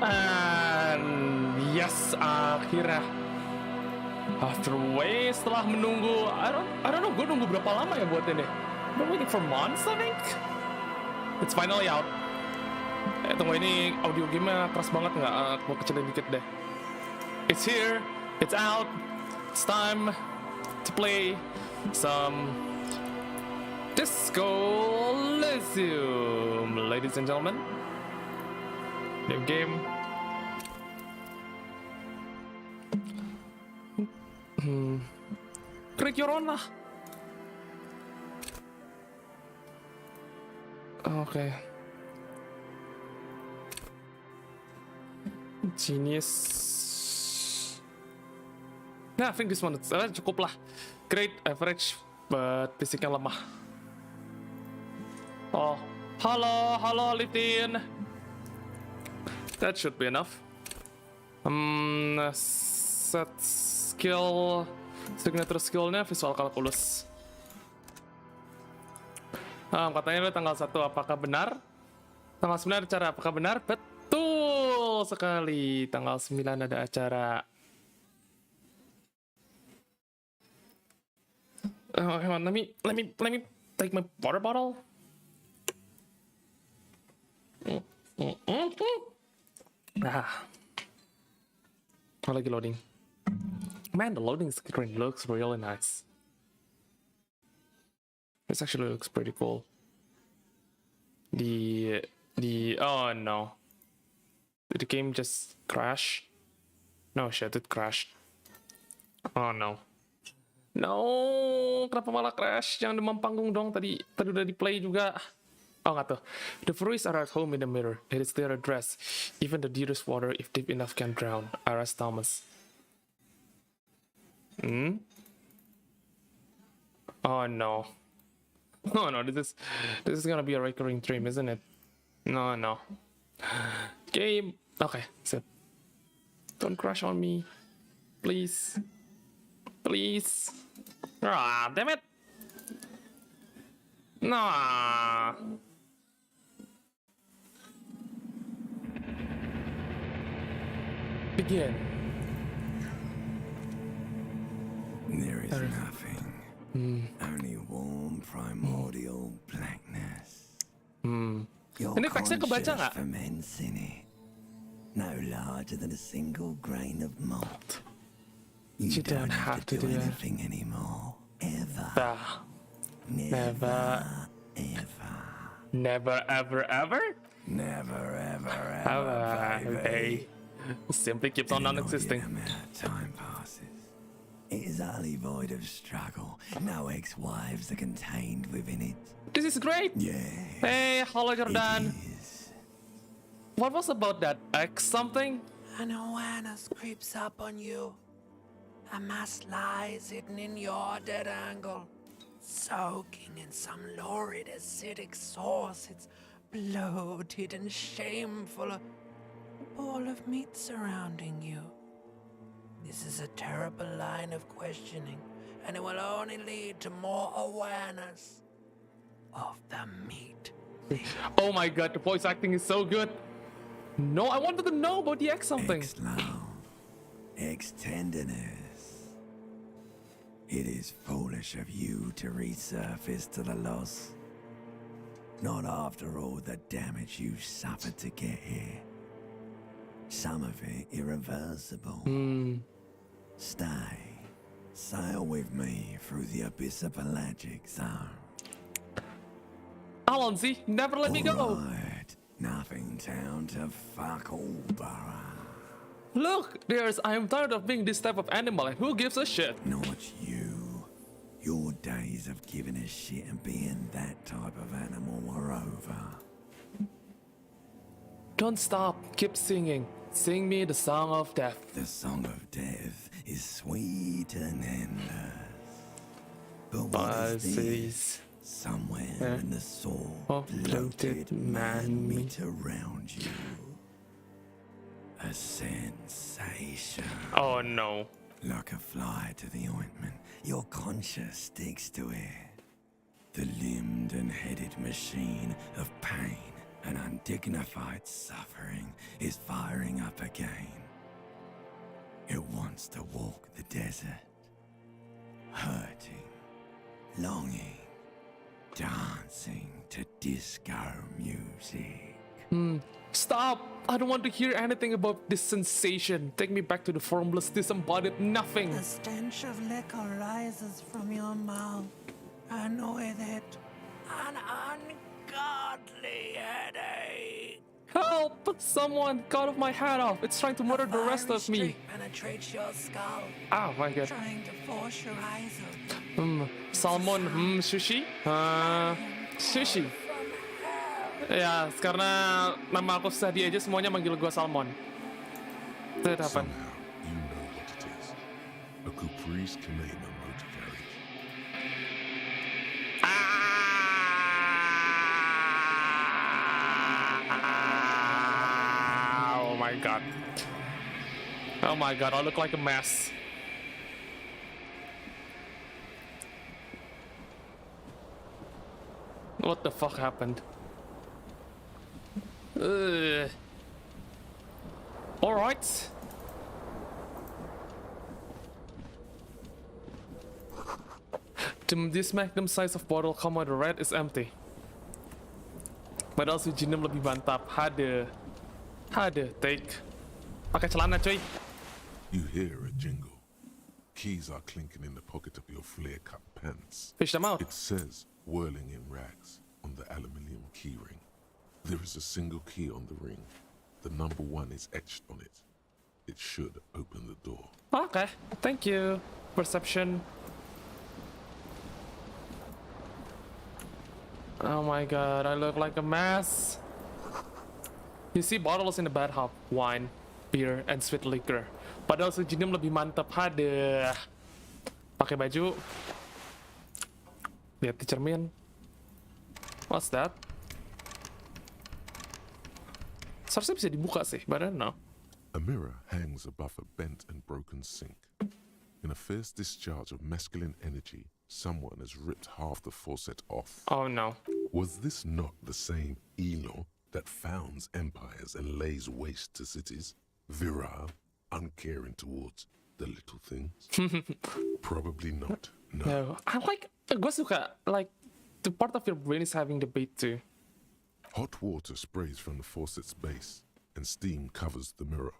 And yes, akhirnya setelah menunggu, I don't know, gue nunggu berapa lama ya buat ini? Been waiting for months, I think. It's finally out. Tunggu, ini audio game-nya keras banget nggak? Gue kecilin dikit deh. It's here, it's out, it's time to play some Disco Elysium, ladies and gentlemen. New game. Create your own lah. Okay. Genius. Nah, I think this one cukup lah. Great average, but fisiknya lemah. Oh, halo, Litin. That should be enough. Set skill, signature skillnya visual calculus. Katanya tanggal 1, apakah benar? Tanggal 9 ada acara, apakah benar? Betul sekali, tanggal 9 ada acara. Hang on, let me take my water bottle. Lagi loading. Man, the loading screen looks really nice. This actually looks pretty cool. Oh no. Did the game just crash? No shit, it crashed. Oh no. No, kenapa malah crash? Jangan demam panggung dong, tadi udah di play juga. Oh nggak tuh. The furries are at home in the mirror. It is their address. Even the dearest water, if deep enough, can drown. R.S. Thomas. Oh no. Oh no, this is gonna be a recurring dream, isn't it? No. Game. Okay, so don't crash on me, please. Ah, damn it. Nah. Begin. There is nothing. Only warm primordial blackness. Your Ini teksnya kebaca nggak? ferments in it. No larger than a single grain of malt. You don't have to do anything anymore. Ever. Never, ever? Never, ever, baby. Simply keeps on non-existing. Time passes. It is utterly void of struggle. No ex-wives are contained within it. This is great. Yeah. Hey, hello Jordan. What was about that X something? An awareness creeps up on you. A mass lies hidden in your dead angle, soaking in some lurid acidic sauce. It's bloated and shameful, a ball of meat surrounding you. This is a terrible line of questioning, and it will only lead to more awareness of the meat. Oh my god, the voice acting is so good. No, I wanted to know about the X something. Ex-love, ex-tenderness. It is foolish of you to resurface to the loss. Not after all the damage you suffered to get here. Some of it irreversible. Stay. Sail with me through the abyss of pelagic zone. Alonzi, never let me go. Right. Nothing town to fuck all borough. Look, I am tired of being this type of animal, and who gives a shit? Not you. Your days of giving a shit and being that type of animal are over. Don't stop, keep singing. Sing me the song of death. The song of death is sweet and endless. But what is this? Somewhere in the soul of bloated man meet around you. A sensation. Oh no. Like a fly to the ointment, your conscience sticks to it. The limbed and headed machine of pain and undignified suffering is firing up again. It wants to walk the desert, hurting, longing, dancing to disco music. Stop! I don't want to hear anything about this sensation. Take me back to the formless, disembodied nothing. The stench of liquor rises from your mouth, and with it, an ungodly headache. Help! Someone cut off my head off. It's trying to murder the rest Fiery of me. streak penetrates your skull, Oh my god. trying to force your eyes open. Salmon, sushi? Sushi. Ya, karena nama aku Sadi aja semuanya manggil gua Salmon. That happened. Somehow, you know what it is. A caprice can name a motor carriage. Oh my god. Oh my god, I look like a mess. What the fuck happened? Alright. This magnum size of bottle come out red is empty. Padahal si Jinem lebih mantap. Hade, take. Pakai celana cuy. You hear a jingle. Keys are clinking in the pocket of your flare-cut pants. Fish them out. It says, whirling in rags, on the aluminium keyring. There is a single key on the ring. The number 1 is etched on it. It should open the door. Okay, thank you. Perception. Oh my god, I look like a mess. You see bottles in the bathtub, wine, beer, and sweet liquor. Padahal si Jinem lebih mantap. Hade. Pakai baju. Lihat di cermin. What's that? Seharusnya bisa dibuka sih, but I don't know. A mirror hangs above a bent and broken sink. In a fierce discharge of masculine energy, someone has ripped half the faucet off. Oh no. Was this not the same Elo that founds empires and lays waste to cities? Virile, uncaring towards the little things? Probably not. No. No. I like, gue suka, like, the part of your brain is having debate too. Hot water sprays from the faucet's base, and steam covers the mirror.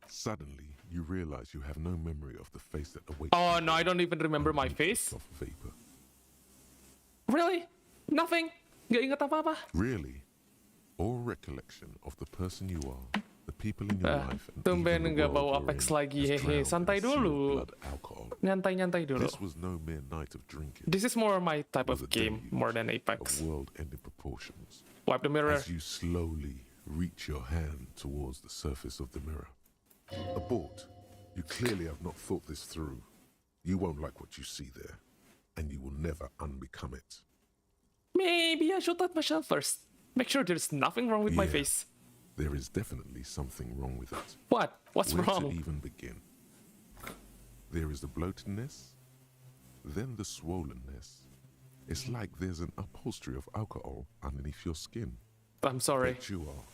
Suddenly, you realize you have no memory of the face that awaits. Oh no, I don't even remember my face. Of vapor. Really? Nothing? Gak ingat apa-apa? Really? Or recollection of the person you are, the people in your life, and Tumben even the nggak world bawa you're Apex in lagi, has hehe. drowned Santai in a sea of dulu. blood alcohol. Nyantai dulu. This was no mere night of drinking. This is more my type Was of a game, deluge more than Apex. Of world-ending proportions. Wipe the mirror. As you slowly reach your hand towards the surface of the mirror. Abort. You clearly have not thought this through. You won't like what you see there, and you will never unbecome it. Maybe I should touch myself first. Make sure there's nothing wrong with my Yeah. face. There is definitely something wrong with it. What? What's Where wrong? to even begin? There is the bloatedness, then the swollenness. It's like there's an upholstery of alcohol underneath your skin. I'm sorry. Bet you are.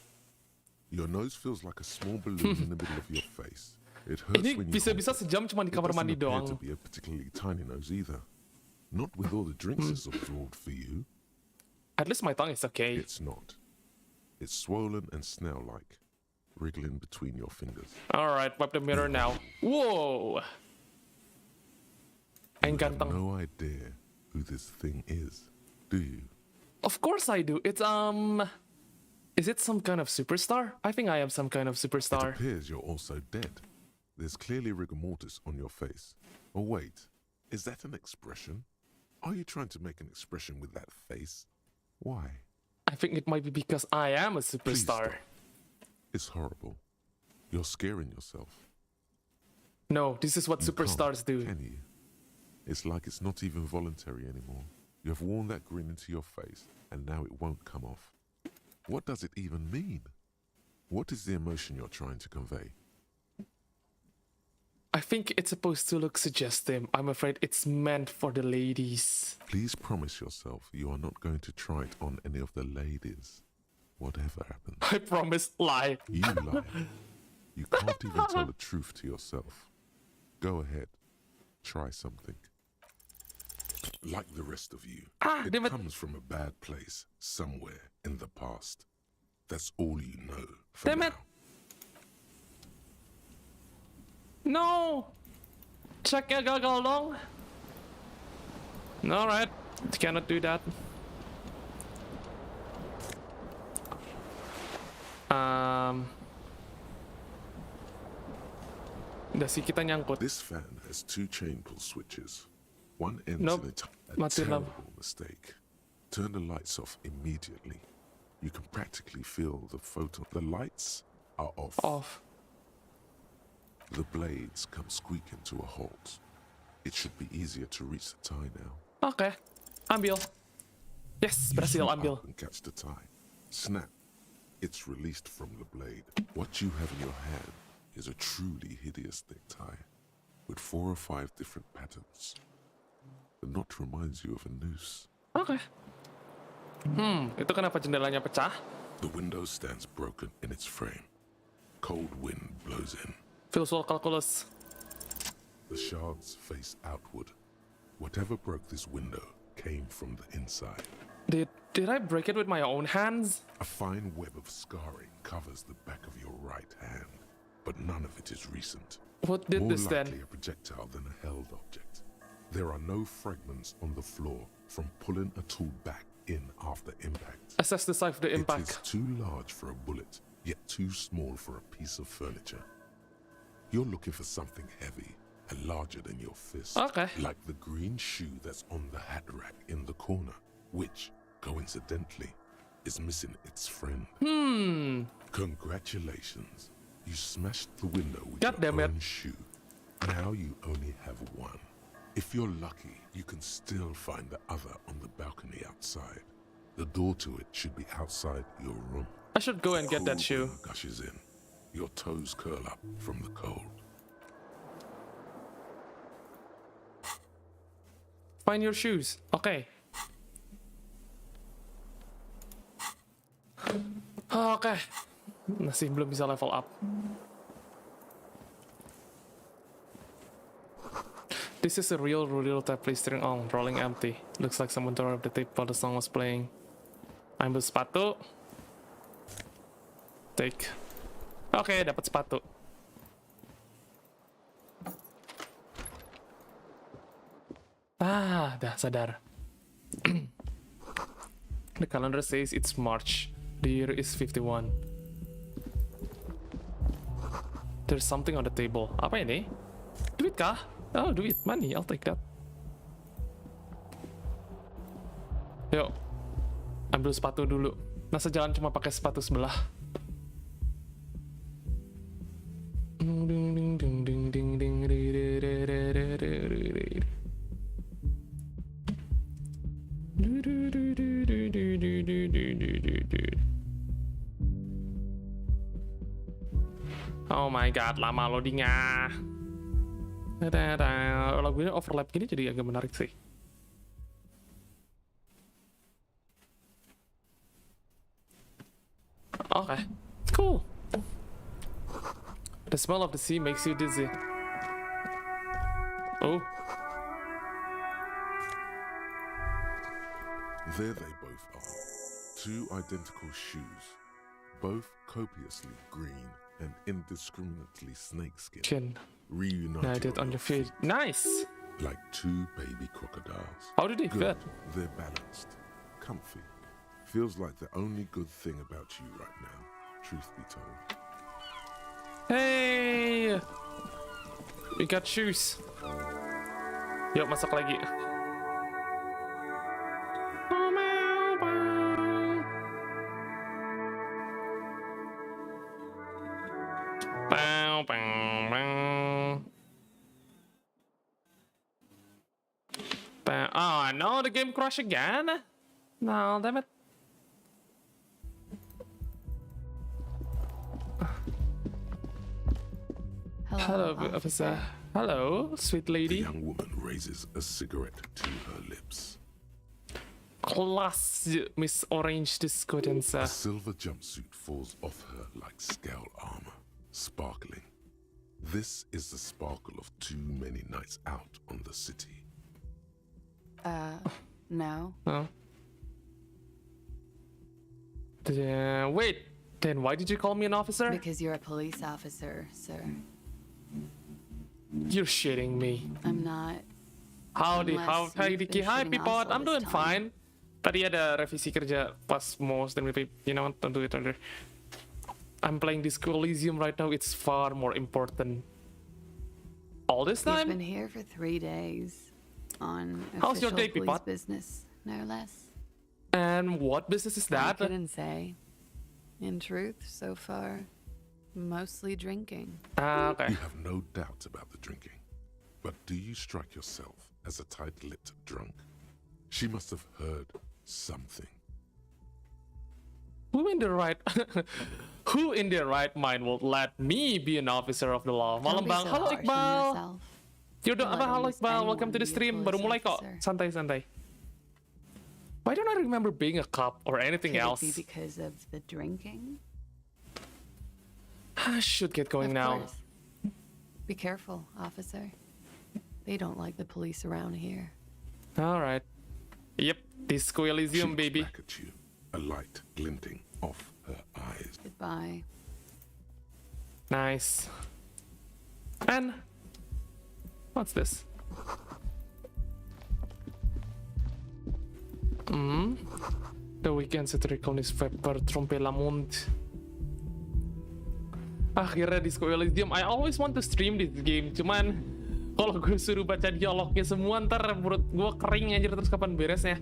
Your nose feels like a small balloon in the middle of your face. It hurts Ini when you bisa-bisa hold it. sejam cuma di It kamar doesn't mandi appear doang. to be a particularly tiny nose either. Not with all the drinks it's absorbed for you. At least my tongue is okay. It's not. It's swollen and snail-like, wriggling between your fingers. Alright, wipe the mirror now. Whoa! Ang You have ganteng. no idea who this thing is, do you? Of course I do. It's is it some kind of superstar? I think I am some kind of It superstar. appears you're also dead. There's clearly rigor mortis on your face. Oh wait, is that an expression? Are you trying to make an expression with that face? Why? I think it might be because I am a Please superstar. stop. It's horrible. You're scaring yourself. No, this is what You superstars can't, do. Can you? It's like it's not even voluntary anymore. You have worn that grin into your face, and now it won't come off. What does it even mean? What is the emotion you're trying to convey? I think it's supposed to look suggestive. I'm afraid it's meant for the ladies. Please promise yourself you are not going to try it on any of the ladies. whatever happens. I promise, lie. You lie. You can't even tell the truth to yourself. Go ahead. Try something. Like the rest of you, it damn it. comes from a bad place somewhere in the past. That's all you know for Damn now. it. No! Checknya gagal dong. Alright, cannot do that. Udah sih kita nyangkut. This fan has 2 chain pull switches. One ends Nope. in a Mati lampu. terrible mistake. Turn the lights off immediately. You can practically feel the photo. The lights are off. Off. The blades come squeaking to a halt. It should be easier to reach the tie now. Oke, ambil. Yes, You berhasil shoot ambil. up and catch the tie. Snap. It's released from the blade. What you have in your hand is a truly hideous necktie with 4 or 5 different patterns. The knot reminds you of a noose. Oke. Itu kenapa jendelanya pecah? The window stands broken in its frame. Cold wind blows in. Visual calculus. The shards face outward. Whatever broke this window came from the inside. Did I break it with my own hands? A fine web of scarring covers the back of your right hand, but none of it is recent. What did More this likely then? a projectile than a held object. There are no fragments on the floor from pulling a tool back in after impact. Assess the size of the It is impact. too large for a bullet, yet too small for a piece of furniture. You're looking for something heavy and larger than your fist. Okay. Like the green shoe that's on the hat rack in the corner, which, coincidentally, is missing its friend. Congratulations. You smashed the window with God your damn it. own shoe. Now you only have one. If you're lucky, you can still find the other on the balcony outside. The door to it should be outside your room. I should go and get that Cold shoe. wind gushes in. Your toes curl up from the cold. Find your shoes. Oke. Oke. Masih belum bisa level up. This is a real tape blistering on, rolling empty. Looks like someone tore up the tape while the song was playing. Ambil sepatu. Take. Oke, dapat sepatu. Dah sadar. The calendar says it's March. The year is 51. There's something on the table. Apa ini? Duit kah? Oh, duit. Money. I'll take that. Yuk. Ambil sepatu dulu. Masa jalan cuma pakai sepatu sebelah. Oh my god, lama loadingnya. Lagunya overlap gini jadi agak menarik sih. Okay, cool. The smell of the sea makes you dizzy. Oh. There they both are. 2 identical shoes, both copiously green and indiscriminately snakeskin, Chin. reunited On your feet. Nice! like 2 baby crocodiles. How did they Good. fit? They're balanced, comfy. Feels like the only good thing about you right now, truth be told. Hey! We got shoes. Yuk, masuk lagi. Bow, bow, bow. Bow. Oh no, the game crashed again? No, damn it. Hello, officer. Hello, sweet The lady. young woman raises a cigarette to her lips. plus Miss Orange discordance. A silver jumpsuit falls off her like scale armor, sparkling. This is the sparkle of too many nights out on the city. No. Oh. Wait, then why did you call me an officer? Because you're a police officer, sir. You're shitting me. I'm not. Howdy, Unless hi you've Diki, been hi shitting Pipot, also I'm this doing time. fine. Tadi ada revisi kerja pas mau dan maybe you know don't do it under. I'm playing this Elysium right now. It's far more important. All this You've time? been here for 3 days on How's your official day, police Pipot? business, no less. And what business is I that? couldn't say. In truth, so far, mostly drinking. Okay. You have no doubt about the drinking. But do you strike yourself as a tight-lipped drunk? She must have heard something. Who in the right who in their right mind will let me be an officer of the law? Don't Malam be bang, so halo harsh on Iqbal. yourself. Yaudah, Don't apa let halo almost Iqbal? Welcome to the anyone be a stream. Baru police mulai kok. officer. Santai-santai. Why don't I remember being a cop or anything Could else? it be because of the drinking? I should get going Of now. course. Be careful, officer. They don't like the police around here. All right. Yep, Disco She Elysium, looks baby. back at you, a light glinting off her eyes. Goodbye. Nice. And what's this? The weekend satirical newspaper Trompe la Monde. Akhirnya Disco Elysium. I always want to stream this game, cuman kalau gue suruh baca dialognya semua ntar perut gue kering aja terus kapan beresnya.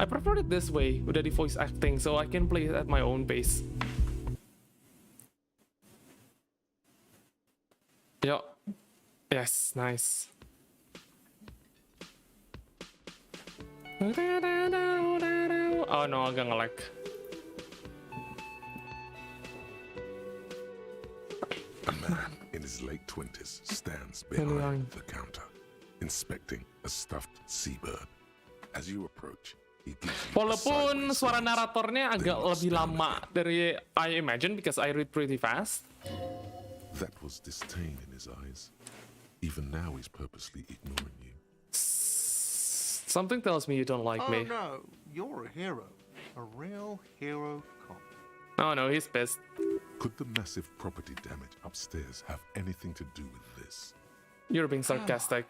I prefer it this way, udah di voice acting, so I can play it at my own pace. Yo. Yes, nice. Oh no, agak nge-lag. A man in his late 20s stands Really behind young. the counter, inspecting a stuffed seabird. As you approach, he gives you a Walaupun sideways suara glance. naratornya agak Then you lebih stand lama again. dari I imagine because I read pretty fast. That was disdain in his eyes. Even now, he's purposely ignoring you. Something tells me you don't like Oh me. no, you're a hero. A real hero cop. Oh no, he's pissed. Could the massive property damage upstairs have anything to do with this? You're being sarcastic.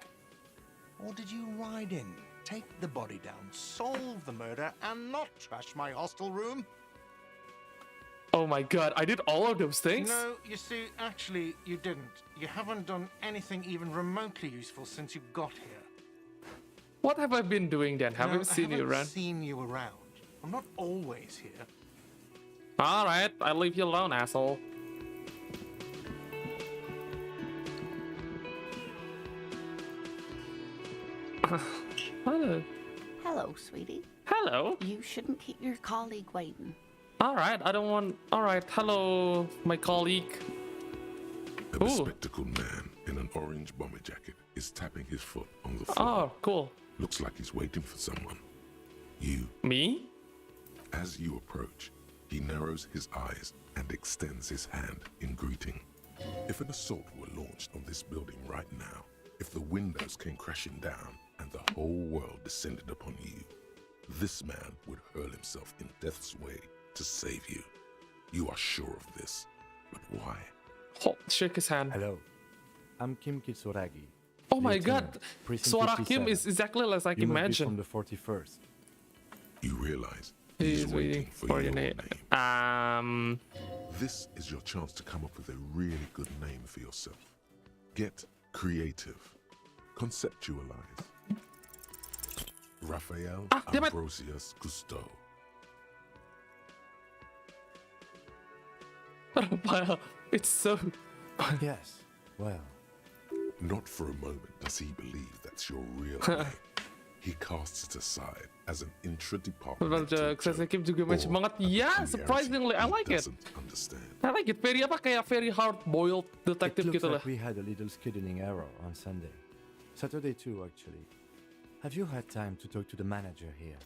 Or did you ride in, take the body down, solve the murder, and not trash my hostel room? Oh my god, I did all of those things? No, you see, actually, you didn't. You haven't done anything even remotely useful since you got here. What have I been doing then? No, Haven't seen I you haven't around. seen you around. I'm not always here. Alright, I'll leave you alone, asshole. Hello. Hello, sweetie. Hello. You shouldn't keep your colleague waiting. Alright, I don't want. Alright, hello, my colleague. A Ooh. bespectacled man in an orange bomber jacket is tapping his foot on the floor. Oh, cool. Looks like he's waiting for someone. You. Me? As you approach, he narrows his eyes and extends his hand in greeting. If an assault were launched on this building right now, if the windows came crashing down and the whole world descended upon you, this man would hurl himself in death's way to save you. You are sure of this, but why? Oh, shake his hand. Hello, I'm Kim Kitsuragi. Oh my Lieutenant, god, Precinct Suara Kim 57. is exactly as I You must be imagined. from the 41st. You realize He's waiting for your name. This is your chance to come up with a really good name for yourself. Get creative. Conceptualize. Raphael damn it. Ambrosius Cousteau. Wow, it's so. Yes, well, Not for a moment does he believe that's your real name. He casts it aside as an intra-departmental Suksesnya Kim juga or match banget. a Yeah, peculiarity surprisingly, I he like it. doesn't understand. I like it. Very apa kayak very hard-boiled it detective looks gitu lah. like we had a little scheduling error on Sunday. Saturday too, actually. Have you had time to talk to the manager here?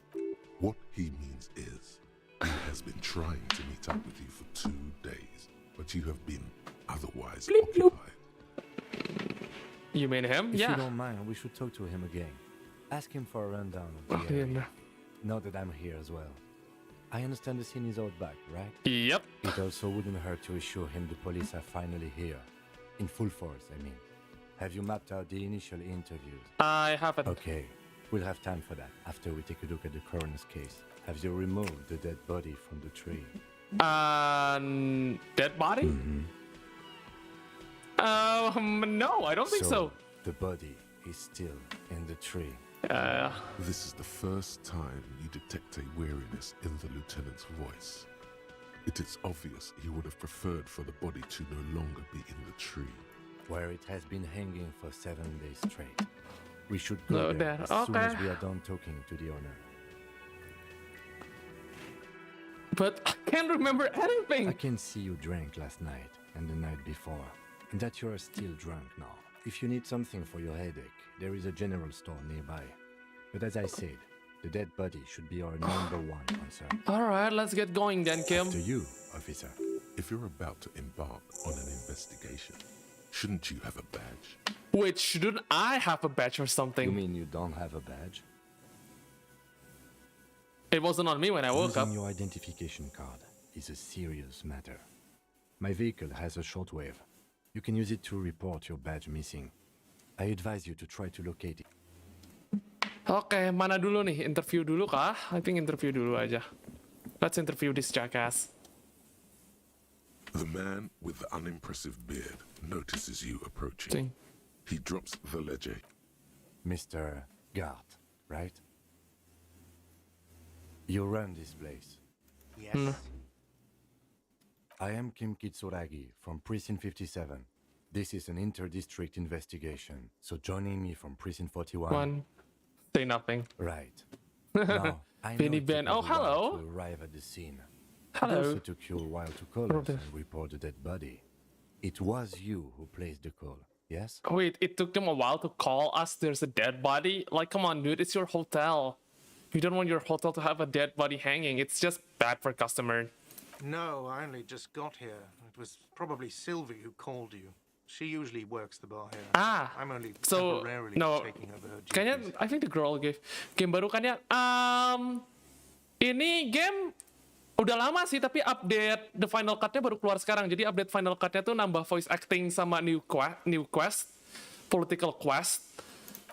What he means is, he has been trying to meet up with you for 2 days, but you have been otherwise Bleep, bloop. occupied. You mean him? If you Yeah. don't mind, we should talk to him again. Ask him for a rundown of Oh, the area. yeah. Now that I'm here as well. I understand the scene is out back, right? Yep. It also wouldn't hurt to assure him the police are finally here. In full force, I mean. Have you mapped out the initial interviews? I haven't. Okay, we'll have time for that after we take a look at the coroner's case. Have you removed the dead body from the tree? Dead body? No, I don't think so. The body is still in the tree. This is the first time you detect a weariness in the lieutenant's voice. It is obvious he would have preferred for the body to no longer be in the tree. Where it has been hanging for 7 days straight. We should go No, there there. as soon as Okay. we are done talking to the owner. But I can't remember anything. I can see you drank last night and the night before, and that you are still drunk now. If you need something for your headache, there is a general store nearby. But as I said, the dead body should be our number one concern. Alright, let's get going then, Kim. To you, officer. If you're about to embark on an investigation, shouldn't you have a badge? Wait, shouldn't I have a badge or You something? mean you don't have a badge? It wasn't on me when I woke up. Losing your identification card is a serious matter. My vehicle has a shortwave. You can use it to report your badge missing. I advise you to try to locate it. Oke, mana dulu nih? Interview dulu kah? I think interview dulu aja. Let's interview this jackass. The man with the unimpressive beard notices you approaching. Thing. He drops the ledger. Mr. Gart, right? You run this place. Yes. I am Kim Kitsuragi from Precinct 57. This is an inter-district investigation, so joining me from Precinct 41... One. Say nothing. Right. Now, I know Benny it Ben. took Oh, us a while hello. to arrive at the scene. It Hello. also took you a while to call us Robert. and report the dead body. It was you who placed the call, yes? Wait, it took them a while to call us there's a dead body? Like, come on, dude, it's your hotel. You don't want your hotel to have a dead body hanging. It's just bad for customer. No, I only just got here. It was probably Sylvie who called you. She usually works the bar here. Ah, I'm only so, temporarily no, taking over her kayaknya, duties. I think the girl gave game baru kan ya. Ini game udah lama sih, tapi update the final cut-nya baru keluar sekarang. Jadi update final cut-nya tuh nambah voice acting sama new quest, political quest.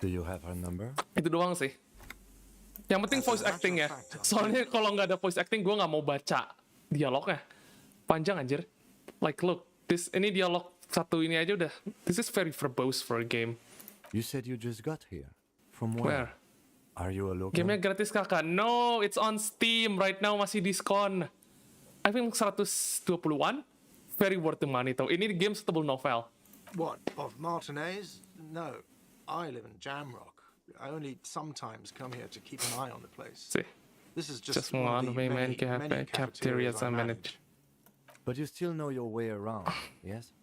Do you have her number? Itu doang sih. Yang penting voice acting ya. Soalnya kalau nggak ada voice acting, gue nggak mau baca dialognya. Panjang anjir. Like look, ini dialog satu ini aja udah. This is very verbose for a game. You said you just got here. From Where? where? Are you a local? Gamenya gratis kakak. No, it's on Steam right now, masih diskon. I think 120-an. Very worth the money though. Ini game setebel novel. What, of Martinez? No. I live in Jamrock. I only sometimes come here to keep an eye on the place. See. This is just Just one one of of the the many main cafeterias cafeterias I I manage. But you still know your way around, yes?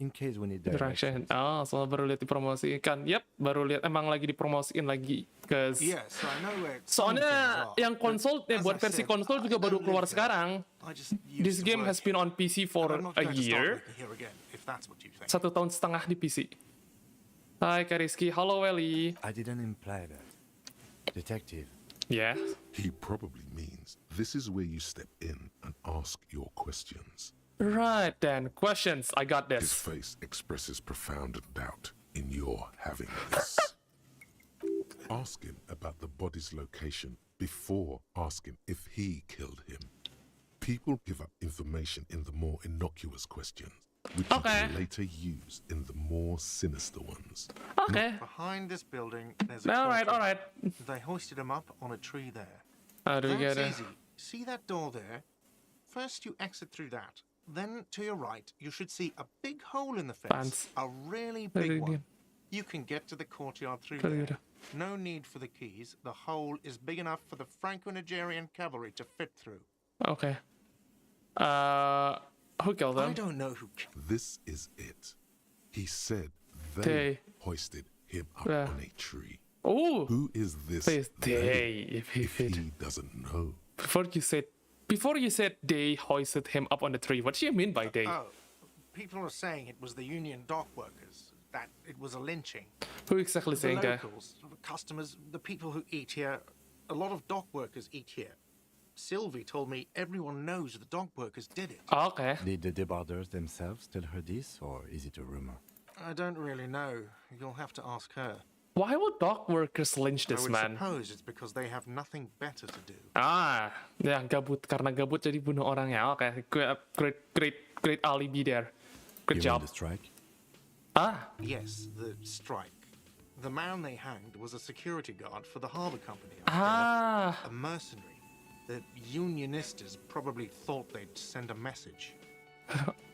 In case we need Direction. directions. Soalnya baru lihat dipromosikan. Yep, baru lihat emang lagi dipromosiin lagi. Cause Yes, I know where some soalnya things are, yang but konsol, as buat I versi said, konsol I juga baru don't keluar live there. sekarang. I just used This to game work has been here. on PC And for I'm not a going to start year. working here again, if that's what you think. 1 tahun setengah di PC. Hai Kak Rizky, halo Welly. I didn't imply that. Detective, Yeah. He probably means this is where you step in and ask your questions. Right then, questions. I got His this. face expresses profound doubt in your having this. Ask him about the body's location before asking if he killed him. People give up information in the more innocuous questions, which you Okay. can later use in the more sinister ones. Okay. Behind this building, there's a Alright, courtyard. alright. They hoisted him up on a tree there. How do we get That's it? easy. See that door there? First you exit through that. Then to your right, you should see a big hole in the fence. Fence. A really Very big good. one. You can get to the courtyard through Very there. good. No need for the keys. The hole is big enough for the Franco-Nigerian cavalry to fit through. Okay. Who killed I them? don't know who This is it. He said They- they hoisted him up Yeah. on a tree. Oh, Who is this This they, if he fit. he doesn't know? Before you said they hoisted him up on the tree. What do you mean by they? Oh, people are saying it was the union dock workers, that it was a lynching. Who exactly The saying that? locals, the customers, the people who eat here, a lot of dock workers eat here. Sylvie told me everyone knows the dock workers did it. Oh, okay. Did the deboarders themselves tell her this, or is it a rumor? I don't really know. You'll have to ask her. Why would dock workers lynch I this would man? suppose it's because they have nothing better to do. Ah, ya gabut karena gabut jadi bunuh orang ya. Oke, great alibi there. Good You mean job. the strike? Ah, Yes, the strike. The man they hanged was a security guard for the harbour company. ah. A mercenary. The unionistas probably thought they'd send a message.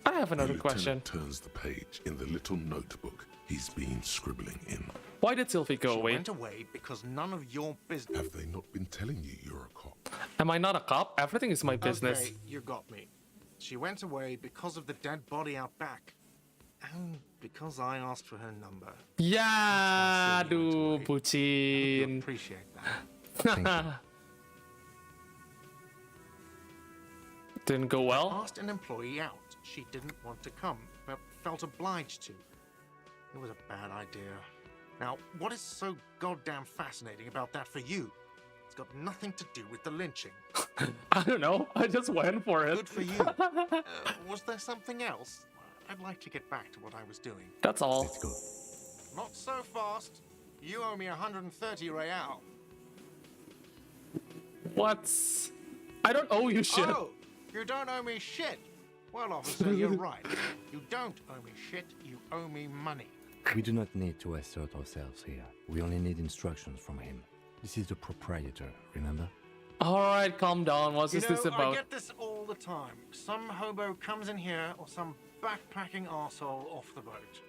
I have The another question. lieutenant turns the page in the little notebook he's been scribbling in. Why did Sylvie go She away? went away because none of your business. Have they not been telling you you're a cop? Am I not a cop? Everything is my business. Okay, you got me. She went away because of the dead body out back. And because I asked for her number. Ya, That's why Sylvie aduh, went away. I hope you bucin. appreciate that. Thank you. Didn't go well. Asked an employee out. She didn't want to come, but felt obliged to. It was a bad idea. Now, what is so goddamn fascinating about that for you? It's got nothing to do with the lynching. I don't know. I just went for it. Good for you. Was there something else? I'd like to get back to what I was doing. That's all. Let's go. Not so fast. You owe me 130 real. What's? I don't owe you shit. Oh, you don't owe me shit. Well, officer, you're right. You don't owe me shit. You owe me money. We do not need to assert ourselves here. We only need instructions from him. This is the proprietor, remember? All right, calm down. What's You know, this I about? get this all the time. Some hobo comes in here or some backpacking arsehole off the boat.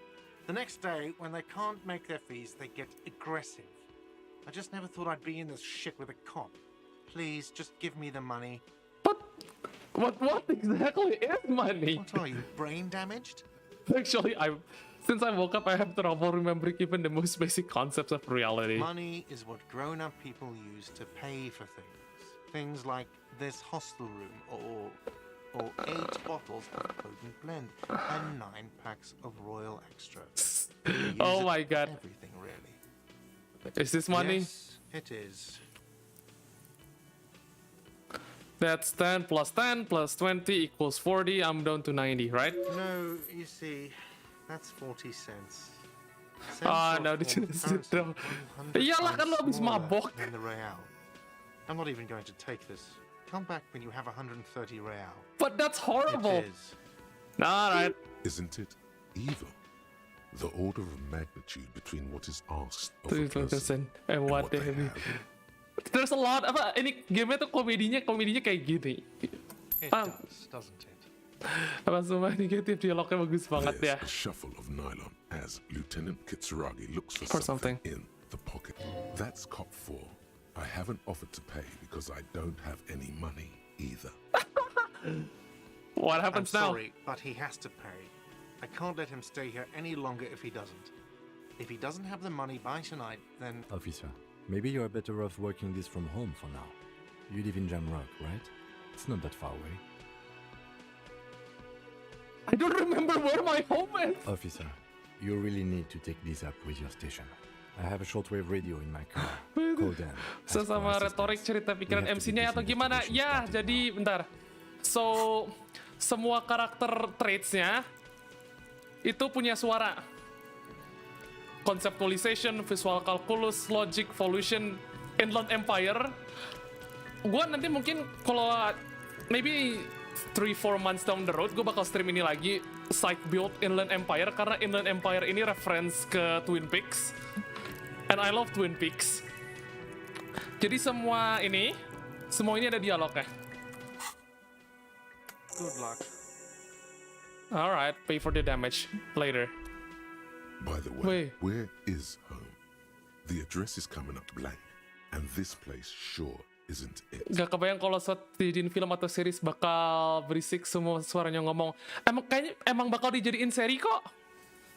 The next day, when they can't make their fees, they get aggressive. I just never thought I'd be in this shit with a cop. Please, just give me the money. But what exactly is money? What are you, brain damaged? Actually, since I woke up, I have trouble remembering even the most basic concepts of reality. Money is what grown-up people use to pay for things. Things like this hostel room, or 8 bottles of potent blend, and 9 packs of Royal Extra. You use Oh it my for god. Everything, really. Is this money? Yes, it is. That's 10 plus 10 plus 20 equals 40. I'm down to 90, right? No, you see, that's 40 cents. Ah, Cents no, are this form is currency, dumb. 100 Iyalah, kan lo times habis smaller mabok. than the real. I'm not even going to take this. Come back when you have 130 real. But that's horrible. It is. All right. Isn't it evil? The order of magnitude between what is asked of a Please person listen. And and what what they they have. have. There's a lot. Apa ini game-nya tuh komedinya kayak gini. It Um, does, doesn't it? Apa semua negatif dialognya bagus banget ya. There's a shuffle of nylon as Lieutenant Kitsuragi looks for For something something. in the pocket. That's cop 4. I haven't offered to pay because I don't have any money either. What I'm happens now? sorry, but he has to pay. I can't let him stay here any longer if he doesn't. If he doesn't have the money by tonight, then Officer, maybe you're better off working this from home for now. You live in Jamrock, right? It's not that far away. I don't remember where my home is. Officer, you really need to take this up with your station. I have a shortwave radio in my car. Call them. ask for Sesama assistance. retorik cerita pikiran We have to MC-nya get atau this gimana? investigation Ya, started jadi now. bentar. So, semua karakter traits-nya itu punya suara. Conceptualization, visual calculus, logic, volution, Inland Empire. Gua nanti mungkin kalau maybe 3-4 months down the road gue bakal stream ini lagi, Psych Build Inland Empire, karena Inland Empire ini reference ke Twin Peaks. And I love Twin Peaks. Jadi semua ini ada dialognya. good luck. Alright, pay for the damage later. By the way, where is home? The address is coming up blank, and this place sure isn't it. Gak kebayang kalau dijadiin film atau series bakal berisik semua suaranya ngomong. Emang bakal dijadiin seri kok.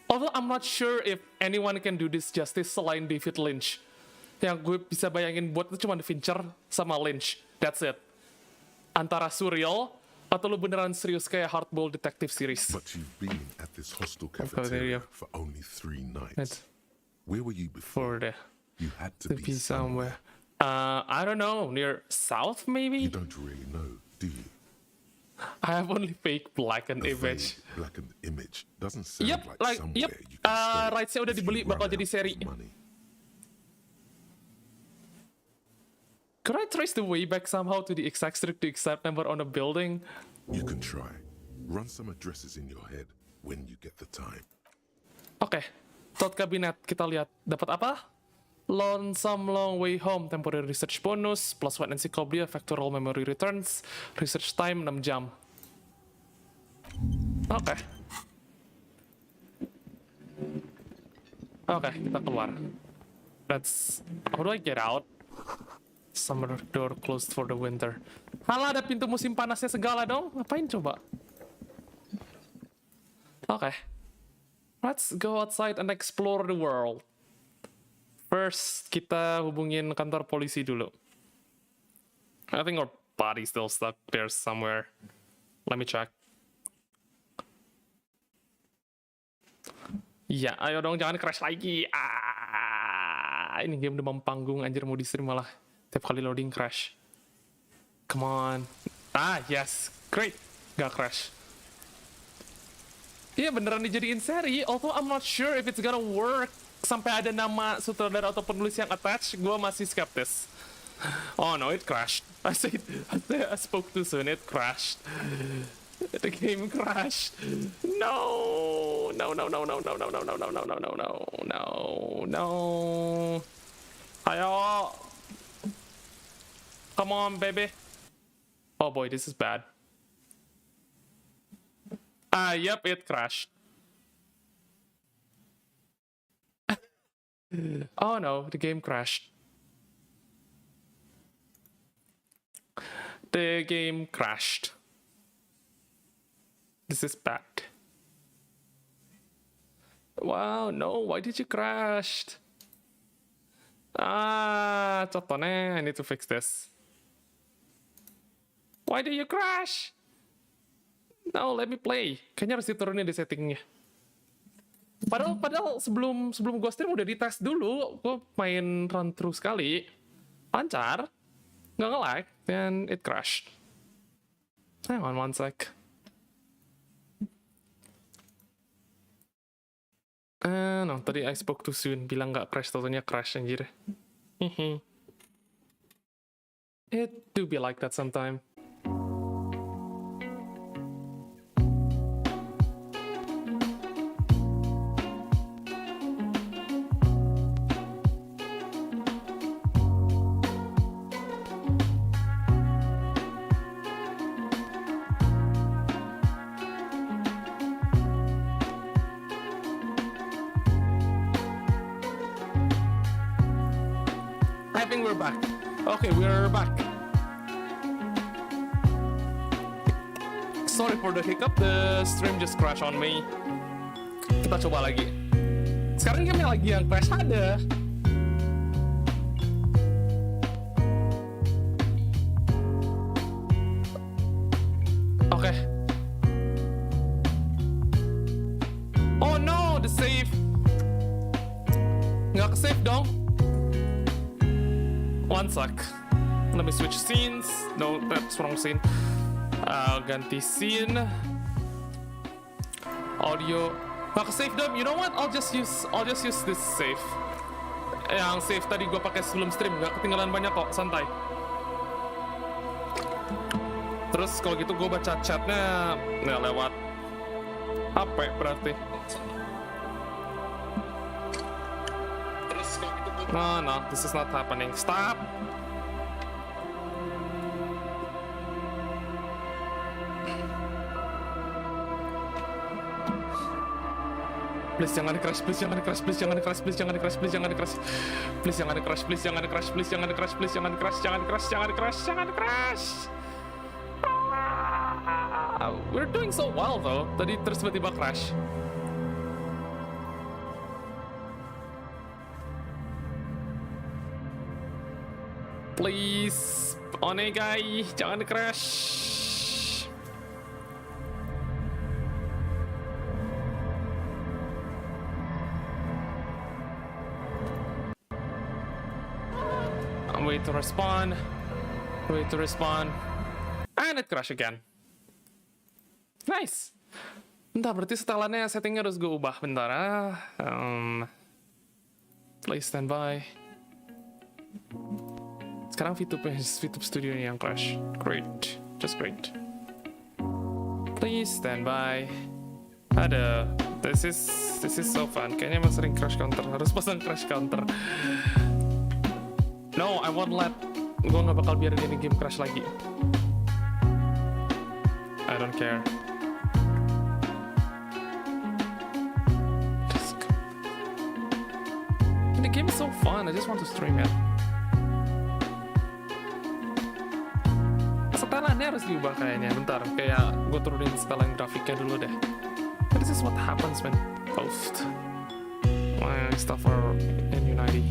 Although I'm not sure if anyone can do this justice selain David Lynch. Yang gue bisa bayangin buat itu cuma The Fincher sama Lynch. That's it. Antara surreal atau lu beneran serius kayak hardball detective series. But you've been at this hostel cafeteria for only 3 nights. Where were you before? For the You had to to be be somewhere. I don't know, near south maybe? You don't really know, do you? I have only fake blackened A image. vague blackened image doesn't sound Yep, like somewhere yep. you can stay Rights-nya udah if you dibeli, run bakal out jadi seri. of money. Could I trace the way back somehow to the exact street, the exact number on a building? You can try. Run some addresses in your head when you get the time. Oke, Thought Cabinet, kita lihat. Dapat apa? Lonesome Long Way Home, Temporary Research Bonus, plus One Encyclopedia, Factorial Memory Returns, Research Time 6 jam. Oke. Oke, kita keluar. How do I get out? Summer door closed for the winter. Halah, ada pintu musim panasnya segala dong. Ngapain coba? Oke. Let's go outside and explore the world. First, kita hubungin kantor polisi dulu. I think our body's still stuck there somewhere. Let me check. Ya, ayo dong, jangan crash lagi. Ini game demam panggung, anjir, mau di-stream malah tiap kali loading crash. Come on. Yes. Great. Gak crash. Iya, beneran dijadiin seri. Although I'm not sure if it's gonna work. Sampai ada nama sutradara atau penulis yang attach, gue masih skeptis. Oh no, it crashed. I spoke too soon. It crashed. The game crashed. No. Ayo. Come on, baby. Oh boy, this is bad. Yep, it crashed. Oh no, the game crashed. The game crashed. This is bad. Wow, no, why did you crash? Contohnya, I need to fix this. Why do you crash? No, let me play. Kayaknya harus diturunin di settingnya. Padahal sebelum gue stream udah dites dulu. Gue main run through sekali. Lancar. Nggak nge-lag. Dan it crashed. Hang on one sec. No, tadi I spoke too soon. Bilang nggak crash, tentunya crash anjir. It do be like that sometime. I think we're back. Okay, we're back. Sorry for the hiccup, the stream just crashed on me. Kita coba lagi. Sekarang game lagi yang crash ada. Oke. Oh no, the save. Nggak ke-save dong. One sec. Let me switch scenes. No, that's wrong scene. Ganti scene. Audio. Nggak ke-save dong. You know what? I'll just use this save. Yang save tadi gue pakai sebelum stream. Nggak ketinggalan banyak kok. Santai. Terus kalau gitu gue baca chatnya lewat HP berarti. No, this is not happening. Stop. Please jangan crash, please jangan crash, please jangan crash, please jangan crash, please jangan crash. Please jangan crash, please jangan crash, please jangan crash, please jangan crash, jangan crash, jangan crash, jangan crash. We're doing so well though. Tadi terus tiba-tiba crash. Please, onegai, jangan crash. Wait to respond. Wait to respond. And it crash again. Nice. Bentar, berarti setelannya settingnya harus gue ubah. Bentar. Please stand by. Sekarang Vtubers Studio yang crash. Great. Just great. Please stand by. Ada. This is so fun. Kayaknya emang sering crash counter. Harus pasang crash counter. No, I won't let. Gue gak bakal biarin ini game crash lagi. I don't care. The game is so fun. I just want to stream it. Setelannya harus diubah kayaknya. Bentar, kayak gue turunin setelan grafiknya dulu deh. But this is what happens when post my stuff are in Unity.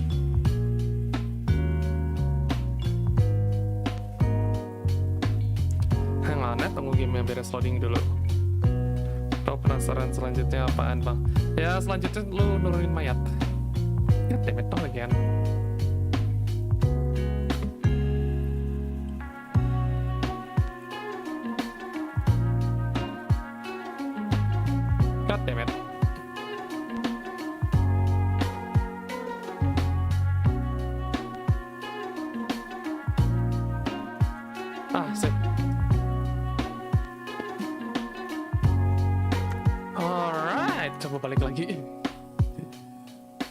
Hang on, tunggu game-nya beres loading dulu. Kau penasaran selanjutnya apaan, Bang? Ya, selanjutnya lu nurunin mayat. God damn it, not again. God damn it. Sip. Alright, coba balik lagi.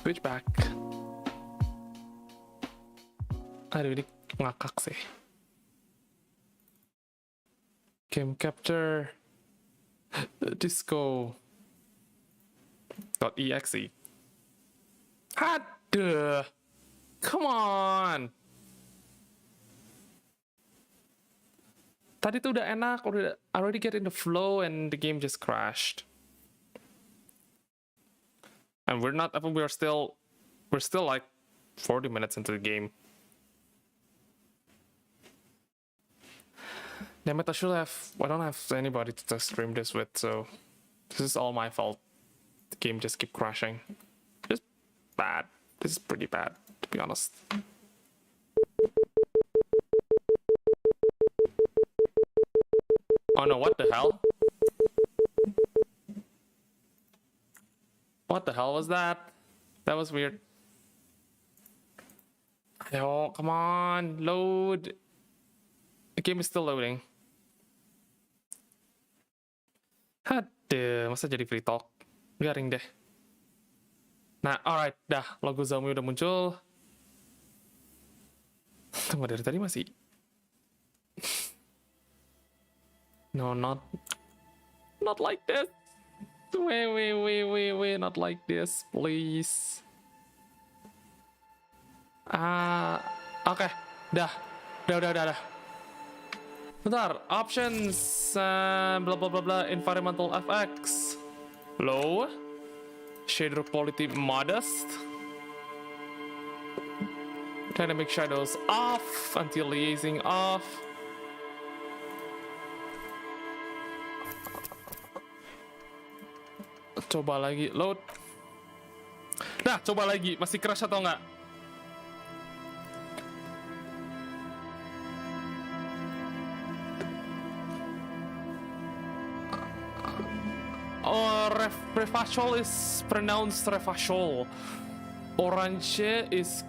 Switch back. Aduh, ini ngakak sih. Game capture. Disco. .exe. Aduh. Come on. Tadi tuh udah enak, udah already get in the flow and the game just crashed. And we're still like 40 minutes into the game. Damn it, I don't have anybody to stream this with, so this is all my fault. The game just keep crashing. Just bad. This is pretty bad, to be honest. Oh no, what the hell? What the hell was that? That was weird. Yo, come on, load. The game is still loading. Aduh, masa jadi free talk? Garing deh. Nah, alright, dah. Logo Xiaomi udah muncul. Tunggu, dari tadi masih... No, not like this. Wait, not like this, please. Oke, dah. Bentar, options, blah blah blah blah, environmental FX, low, shader quality modest, dynamic shadows off, anti-aliasing off. Coba lagi, load. Nah, coba lagi, masih crash atau enggak? Refashol is pronounced refashol. Orange is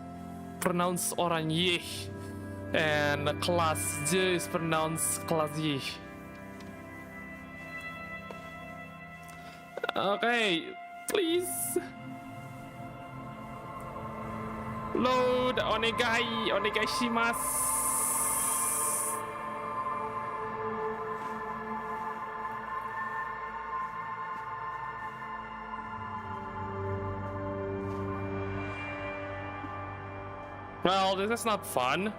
pronounced oranje. And class J is pronounced classy. Okay, please. Load, onegai shimasu. Well, this is not fun.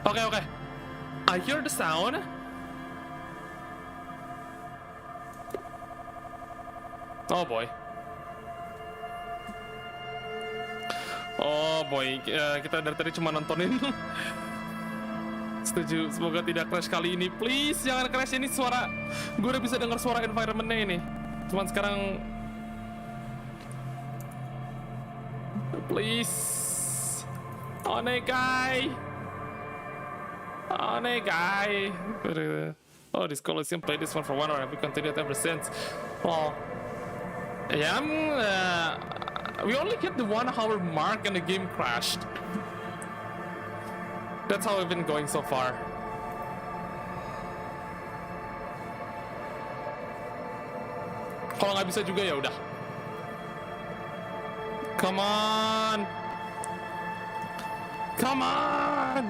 Okay. I hear the sound. Oh boy. Oh boy, kita dari tadi cuma nontonin. Setuju, semoga tidak crash kali ini. Please, jangan crash. Ini suara, gue udah bisa dengar suara environment-nya ini. Cuman sekarang, please, onegai. Oh, this Elysium played this one for 1 hour and we continued ever since. Well, yeah, we only hit the 1 hour mark and the game crashed. That's how we've been going so far. Kalau nggak bisa juga ya udah. Come on. Come on.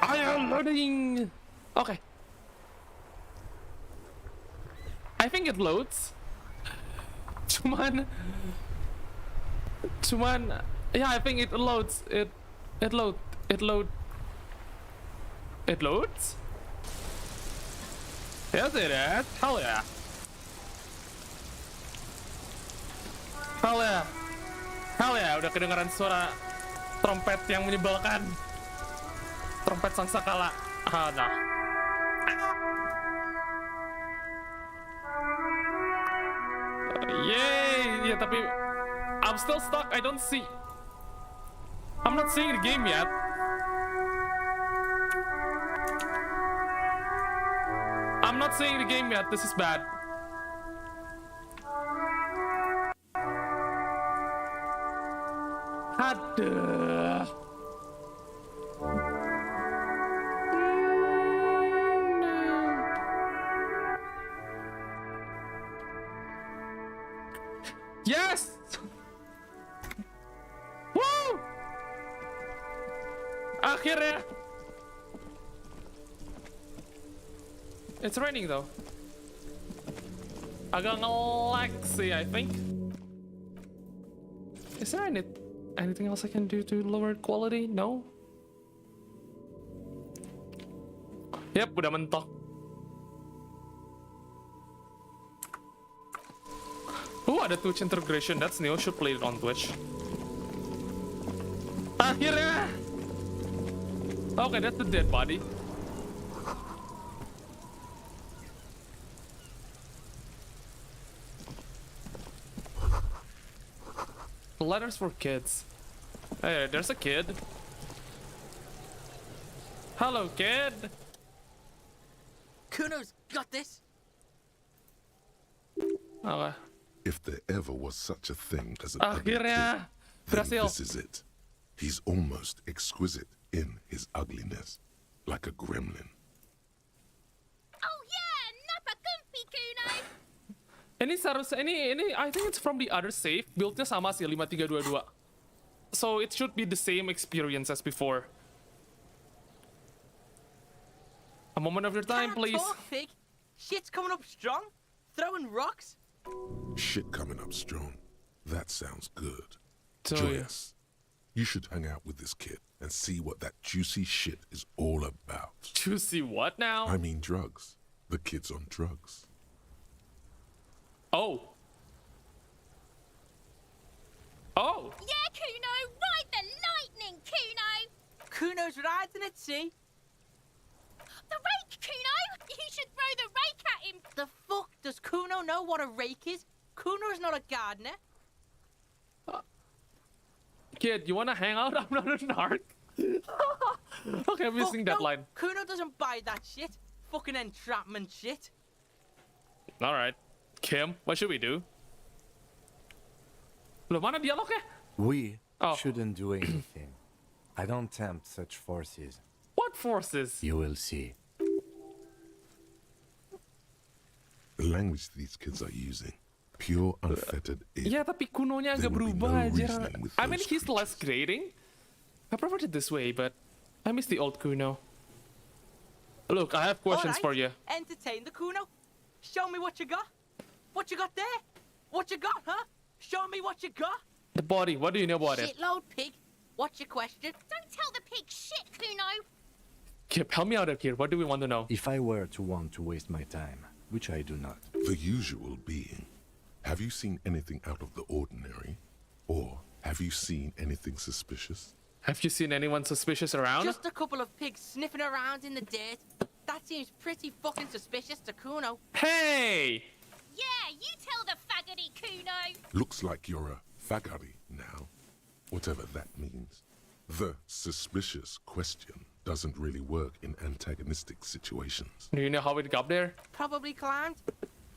I am loading. Okay. I think it loads. Cuman, yeah, I think it loads. It loads? Yes, it is. Hell yeah. Hell yeah, udah kedengaran suara trompet yang menyebalkan. Trompet sangsakala. Ah, nah. Yay! Yeah, tapi I'm still stuck. I don't see. I'm not seeing the game yet. I'm not seeing the game yet. This is bad. Aduh. Yes! Woo! Akhirnya. It's raining though. Agak nge-lag sih, I think. Is there anything else I can do to lower quality? No? Yep, udah mentok. Oh, ada Twitch integration. That's new. Should play it on Twitch. Akhirnya. Okay, that's the dead body. Letters for kids. Hey, there's a kid. Hello, kid. Kuno's got this. Okay. If there ever was such a thing as an ugly kid, Akhirnya then berhasil. this is it. He's almost exquisite in his ugliness, like a gremlin. Oh yeah, Napa Gumpy Kuno. Ini seharusnya ini I think it's from the other save. Build-nya sama sih 5322. So it should be the same experience as before. A moment of your time, Can't please. talk, pig. Shit's coming up strong. Throwing rocks. Shit coming up strong. That sounds good. So, Joyous. You should hang out with this kid and see what that juicy shit is all about. Juicy what now? I mean drugs. The kid's on drugs. Oh. Oh. Yeah, Kuno, ride the lightning, Kuno. Kuno's riding it, see? The rake, Kuno. You should throw the rake at him. The fuck does Kuno know what a rake is? Kuno's not a gardener. Kid, you wanna hang out? I'm not a narc. Okay, I'm using that no. line. Kuno doesn't buy that shit. Fucking entrapment shit. Alright. Kim, what should we do? Loh, mana dialognya? We Oh. shouldn't do anything. I don't tempt such forces. What forces? You will see. The language these kids are using, pure unfettered Ya, tapi kunonya There agak would be berubah no aja. reasoning with I mean, those he's less grating. I preferred it this way, but I miss the old Kuno. Look, I have questions All for right. you. Entertain the Kuno. Show me what you got. What you got there? What you got, huh? Show me what you got. The body, what do you know about it? Shitload pig. What's your question? Don't tell the pig shit, Kuno. Kip, help me out here. What do we want to know? If I were to want to waste my time, which I do not, The usual being. Have you seen anything out of the ordinary? Or Have you seen anything suspicious? Have you seen anyone suspicious around? Just a couple of pigs sniffing around in the dirt. That seems pretty fucking suspicious to Kuno. Hey! Yeah, you tell the faggoty Kuno. Looks like you're a faggoty now, whatever that means. The suspicious question doesn't really work in antagonistic situations. Do you know how it got there? Probably climbed.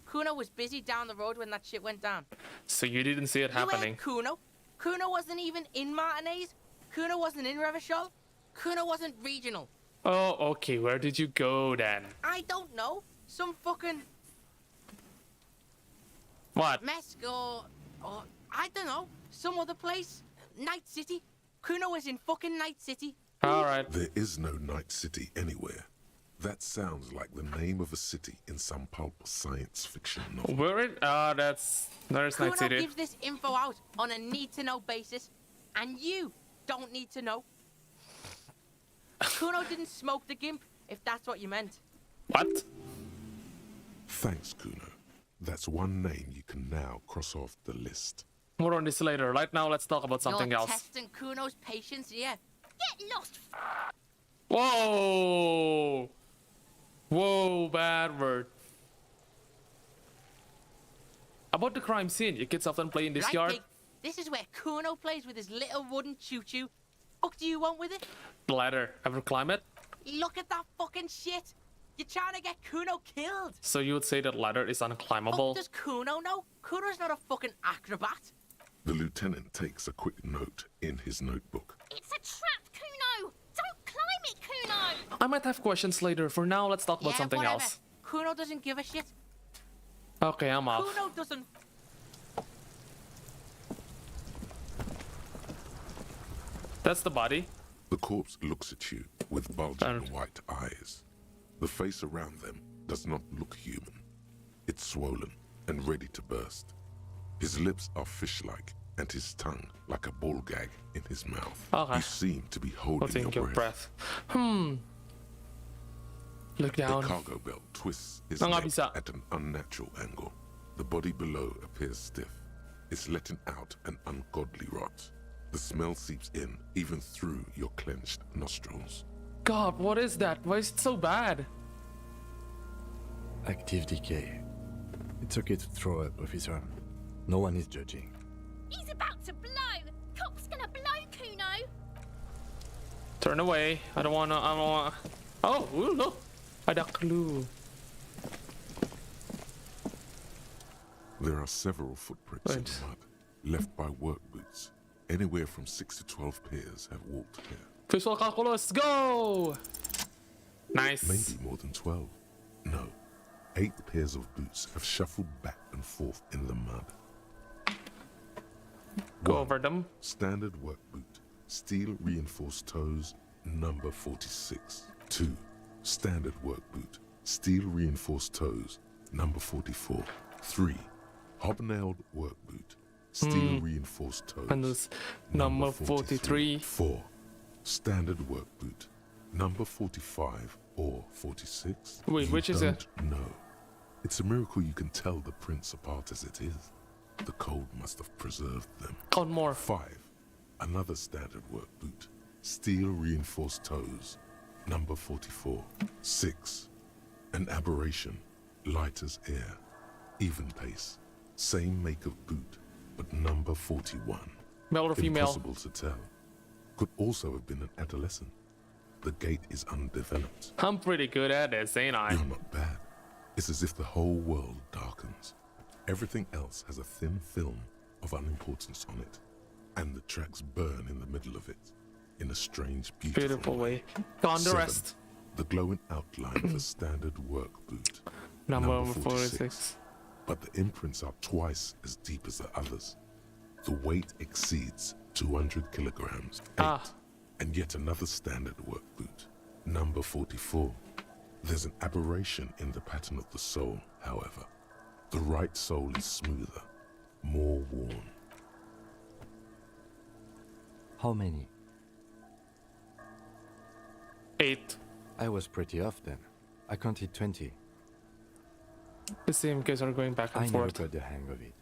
Kuno was busy down the road when that shit went down. So you didn't see it You happening. ain't Kuno. Kuno wasn't even in Martinez. Kuno wasn't in Revachol. Kuno wasn't regional. Oh, okay. Where did you go then? I don't know. Some fucking What? Mesk or I don't know. Some other place. Night City. Kuno was in fucking Night City. All right. There is no Night City anywhere. That sounds like the name of a city in some pulp science fiction novel. Where it? There's Night Kuno City. gives this info out on a need-to-know basis, and you don't need to know. Kuno didn't smoke the gimp, if that's what you meant. What? Thanks, Kuno. That's one name you can now cross off the list. More on this later. Right now, let's talk about something You're else. testing Kuno's patience, yeah. Get lost. Whoa! Whoa, bad word. About the crime scene, your kids often play in this Right, yard. Pig? This is where Kuno plays with his little wooden choo-choo. Fuck do you want with it? The ladder. Ever climb it? Look at that fucking shit. You're trying to get Kuno killed. So you would say that ladder is unclimbable? Fuck does Kuno know? Kuno's not a fucking acrobat. The lieutenant takes a quick note in his notebook. It's a trap, Kuno. Don't climb it, Kuno. I might have questions later. For now, let's talk about Yeah, something whatever. else. Kuno doesn't give a shit. Okay, I'm off. Kuno doesn't. That's the body. The corpse looks at you with bulging And- white eyes. The face around them does not look human. It's swollen and ready to burst. His lips are fish-like and his tongue like a ball gag in his mouth. Okay. You seem to be holding Holding your your breath. breath. Look The down. cargo belt twists his Nga neck bisa. at an unnatural angle. The body below appears stiff. It's letting out an ungodly rot. The smell seeps in even through your clenched nostrils. God, what is that? Why is it so bad? Active decay. It's okay to throw up, officer. No one is judging. He's about to blow. Cop's gonna blow, Kuno. Turn away. I don't wanna. Oh, ooh, no. Ada clue. There are several footprints in Right. the mud, left by work boots. Anywhere from 6 to 12 pairs have walked here. Visual calculus, go! Nice. Maybe more than 12. No. 8 pairs of boots have shuffled back and forth in the mud. Go 1. over them. Standard work boot. Steel reinforced toes, number 46. 2. Standard work boot. Steel reinforced toes, number 44. 3. Hobnailed work boot. Steel reinforced toes. And this number 43. 4. Standard work boot. Number 45 or 46. Wait, You which is it? don't know. It's a miracle you can tell the prints apart as it is. The cold must have preserved them. Count more. 5. Another standard work boot. Steel reinforced toes. Number 44. 6. An aberration. Light as air. Even pace. Same make of boot, but number 41. Male or female? Impossible to tell. Could also have been an adolescent. The gait is undeveloped. I'm pretty good at this, ain't I? You're not bad. It's as if the whole world darkens. Everything else has a thin film of unimportance on it, and the tracks burn in the middle of it, in a strange, Beautiful way. Gone the 7. rest. The glowing outline of a standard work boot. Number 46. But the imprints are twice as deep as the others. The weight exceeds 200 kilograms. 8. And yet another standard work boot. Number 44. There's an aberration in the pattern of the sole, however. The right sole is smoother, more worn. How many? 8. I was pretty off then. I counted 20. The same guys are going back I and never forth. got the hang of it.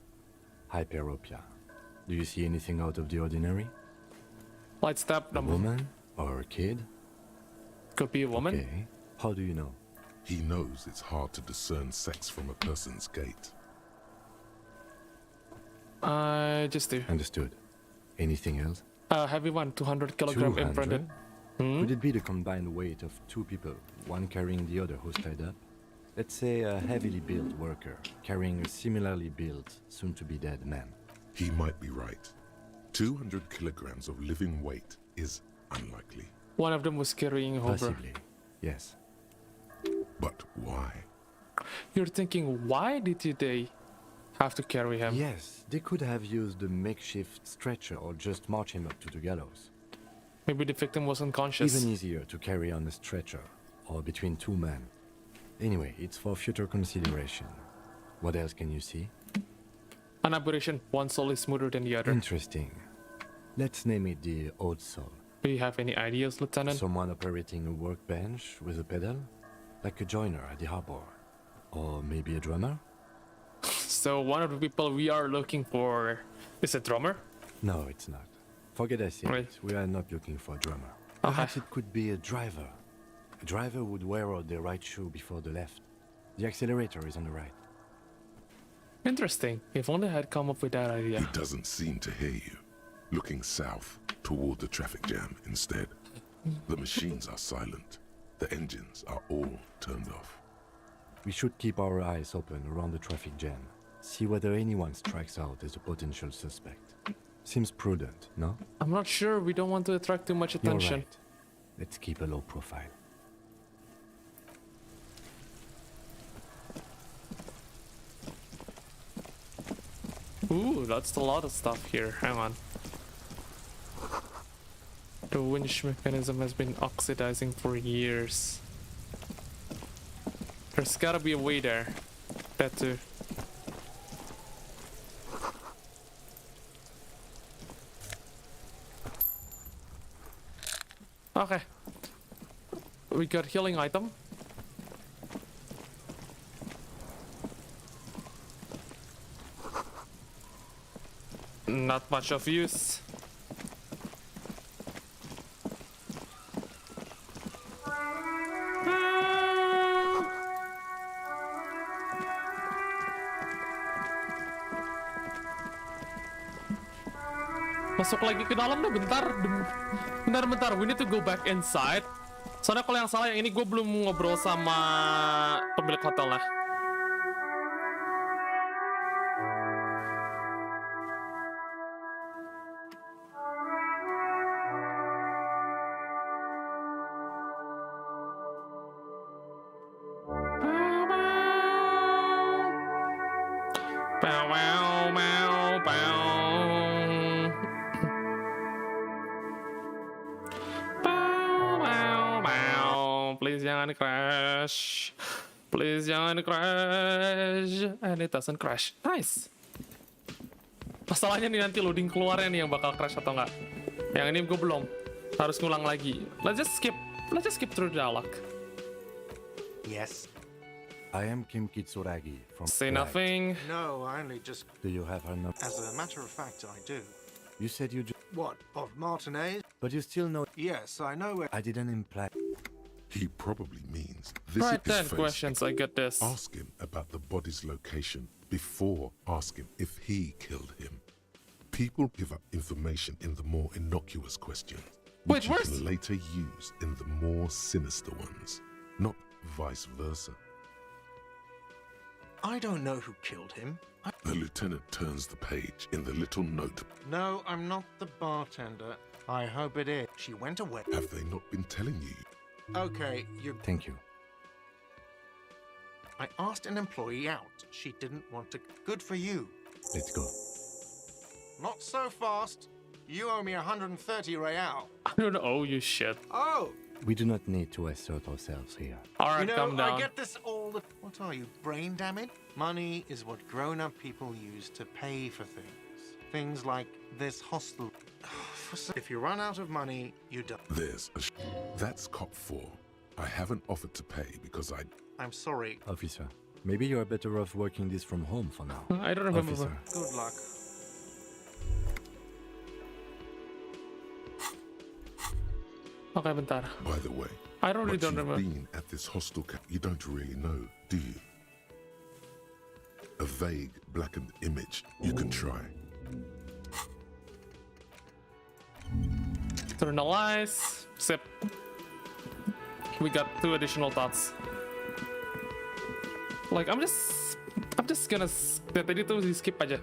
Hyperopia. Do you see anything out of the ordinary? Light step A number. woman or a kid? Could be a woman. Okay. How do you know? He knows it's hard to discern sex from a person's gait. I just do. Understood. Anything else? Heavy one, 200 kilogram 200? imprinted. Hmm? Could it be the combined weight of two people, one carrying the other who's tied up? Let's say a heavily built worker carrying a similarly built, soon-to-be-dead man. He might be right. 200 kilograms of living weight is unlikely. One of them was carrying Hover. Possibly, yes. But why? You're thinking, why did they have to carry him? Yes, they could have used a makeshift stretcher or just march him up to the gallows. Maybe the victim was unconscious. Even easier to carry on a stretcher, or between two men. Anyway, it's for future consideration. What else can you see? An aberration, one soul is smoother than the other. Interesting. Let's name it the odd soul. Do you have any ideas, Lieutenant? Someone operating a workbench with a pedal? Like a joiner at the harbor. Or maybe a drummer? So one of the people we are looking for is a drummer? No, it's not. Forget I said Right. it. We are not looking for a drummer. Okay. Perhaps it could be a driver. A driver would wear out the right shoe before the left. The accelerator is on the right. Interesting. If only I had come up with that idea. He doesn't seem to hear you. Looking south toward the traffic jam instead. The machines are silent. The engines are all turned off. We should keep our eyes open around the traffic jam. See whether anyone strikes out as a potential suspect. Seems prudent, no? I'm not sure. We don't want to attract too much You're attention. right. Let's keep a low profile. Ooh, that's a lot of stuff here. Hang on. The winch mechanism has been oxidizing for years. There's gotta be a way there. That too. Okay. We got healing item. Not much of use. Masuk lagi ke dalam deh, bentar. Bentar. We need to go back inside. Soalnya kalau yang salah yang ini gue belum ngobrol sama pemilik hotelnya. Bow, bow, bow, bow. Bow, bow, bow. Please jangan crash. Please jangan crash. And it doesn't crash. Nice. Masalahnya nih nanti loading keluarnya nih yang bakal crash atau enggak. Yang ini gue belum. Harus ngulang lagi. Let's just skip through the dialogue. Yes. I am Kim Kitsuragi from Say Flight. nothing. No, I only just. Do you have her number? As a matter of fact, I do. You said you just... What? Of Martinez? But you still know... Yes, I know where. I didn't imply... He probably means visit Right his then, face. questions. I get this. Ask him about the body's location before asking if he killed him. People give up information in the more innocuous questions, Wait, which you where's- can later use in the more sinister ones, not vice versa. I don't know who killed him. The lieutenant turns the page in the little note. No, I'm not the bartender. I hope it is. She went away. Have they not been telling you? Okay, you. Thank you. I asked an employee out. She didn't want to. Good for you. Let's go. Not so fast. You owe me 130 real. I don't owe you shit. Oh! We do not need to assert ourselves here. Alright, You know, calm down. I get this all the. What are you, brain damage? Money is what grown-up people use to pay for things. Things like this hostel. If you run out of money, you don't. That's cop 4. I haven't offered to pay because I'm sorry. Officer, maybe you are better off working this from home for now. I don't remember. Officer, Good luck. Oke, bentar. By the way, I really once don't you've remember. been at this hostel camp, you don't really know, do you? A vague, blackened image you can try. Internalize. Sip. We got 2 additional thoughts. Like, I'm just gonna tadi tuh di skip aja.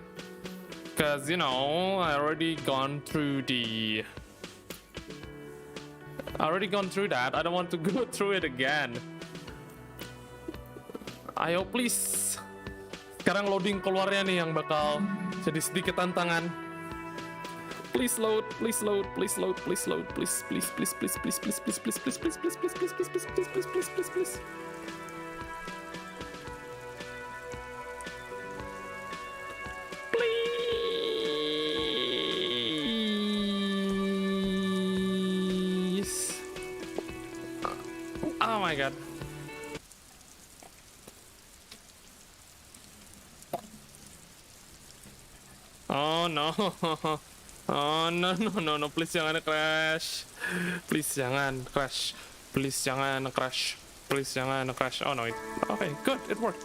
Cause you know, I already gone through that. I don't want to go through it again. Ayo please. Sekarang loading keluarnya nih yang bakal jadi sedikit tantangan. Please load, please load, please load, please load, please, please, please, please, please, please, please, please, please, please, please, please, please, please, please, please, please, please, please. Please. Oh my god. Oh no. Oh no no no no, please jangan crash. Please jangan crash. Please jangan crash. Please jangan crash. Oh no, okay, good, it worked.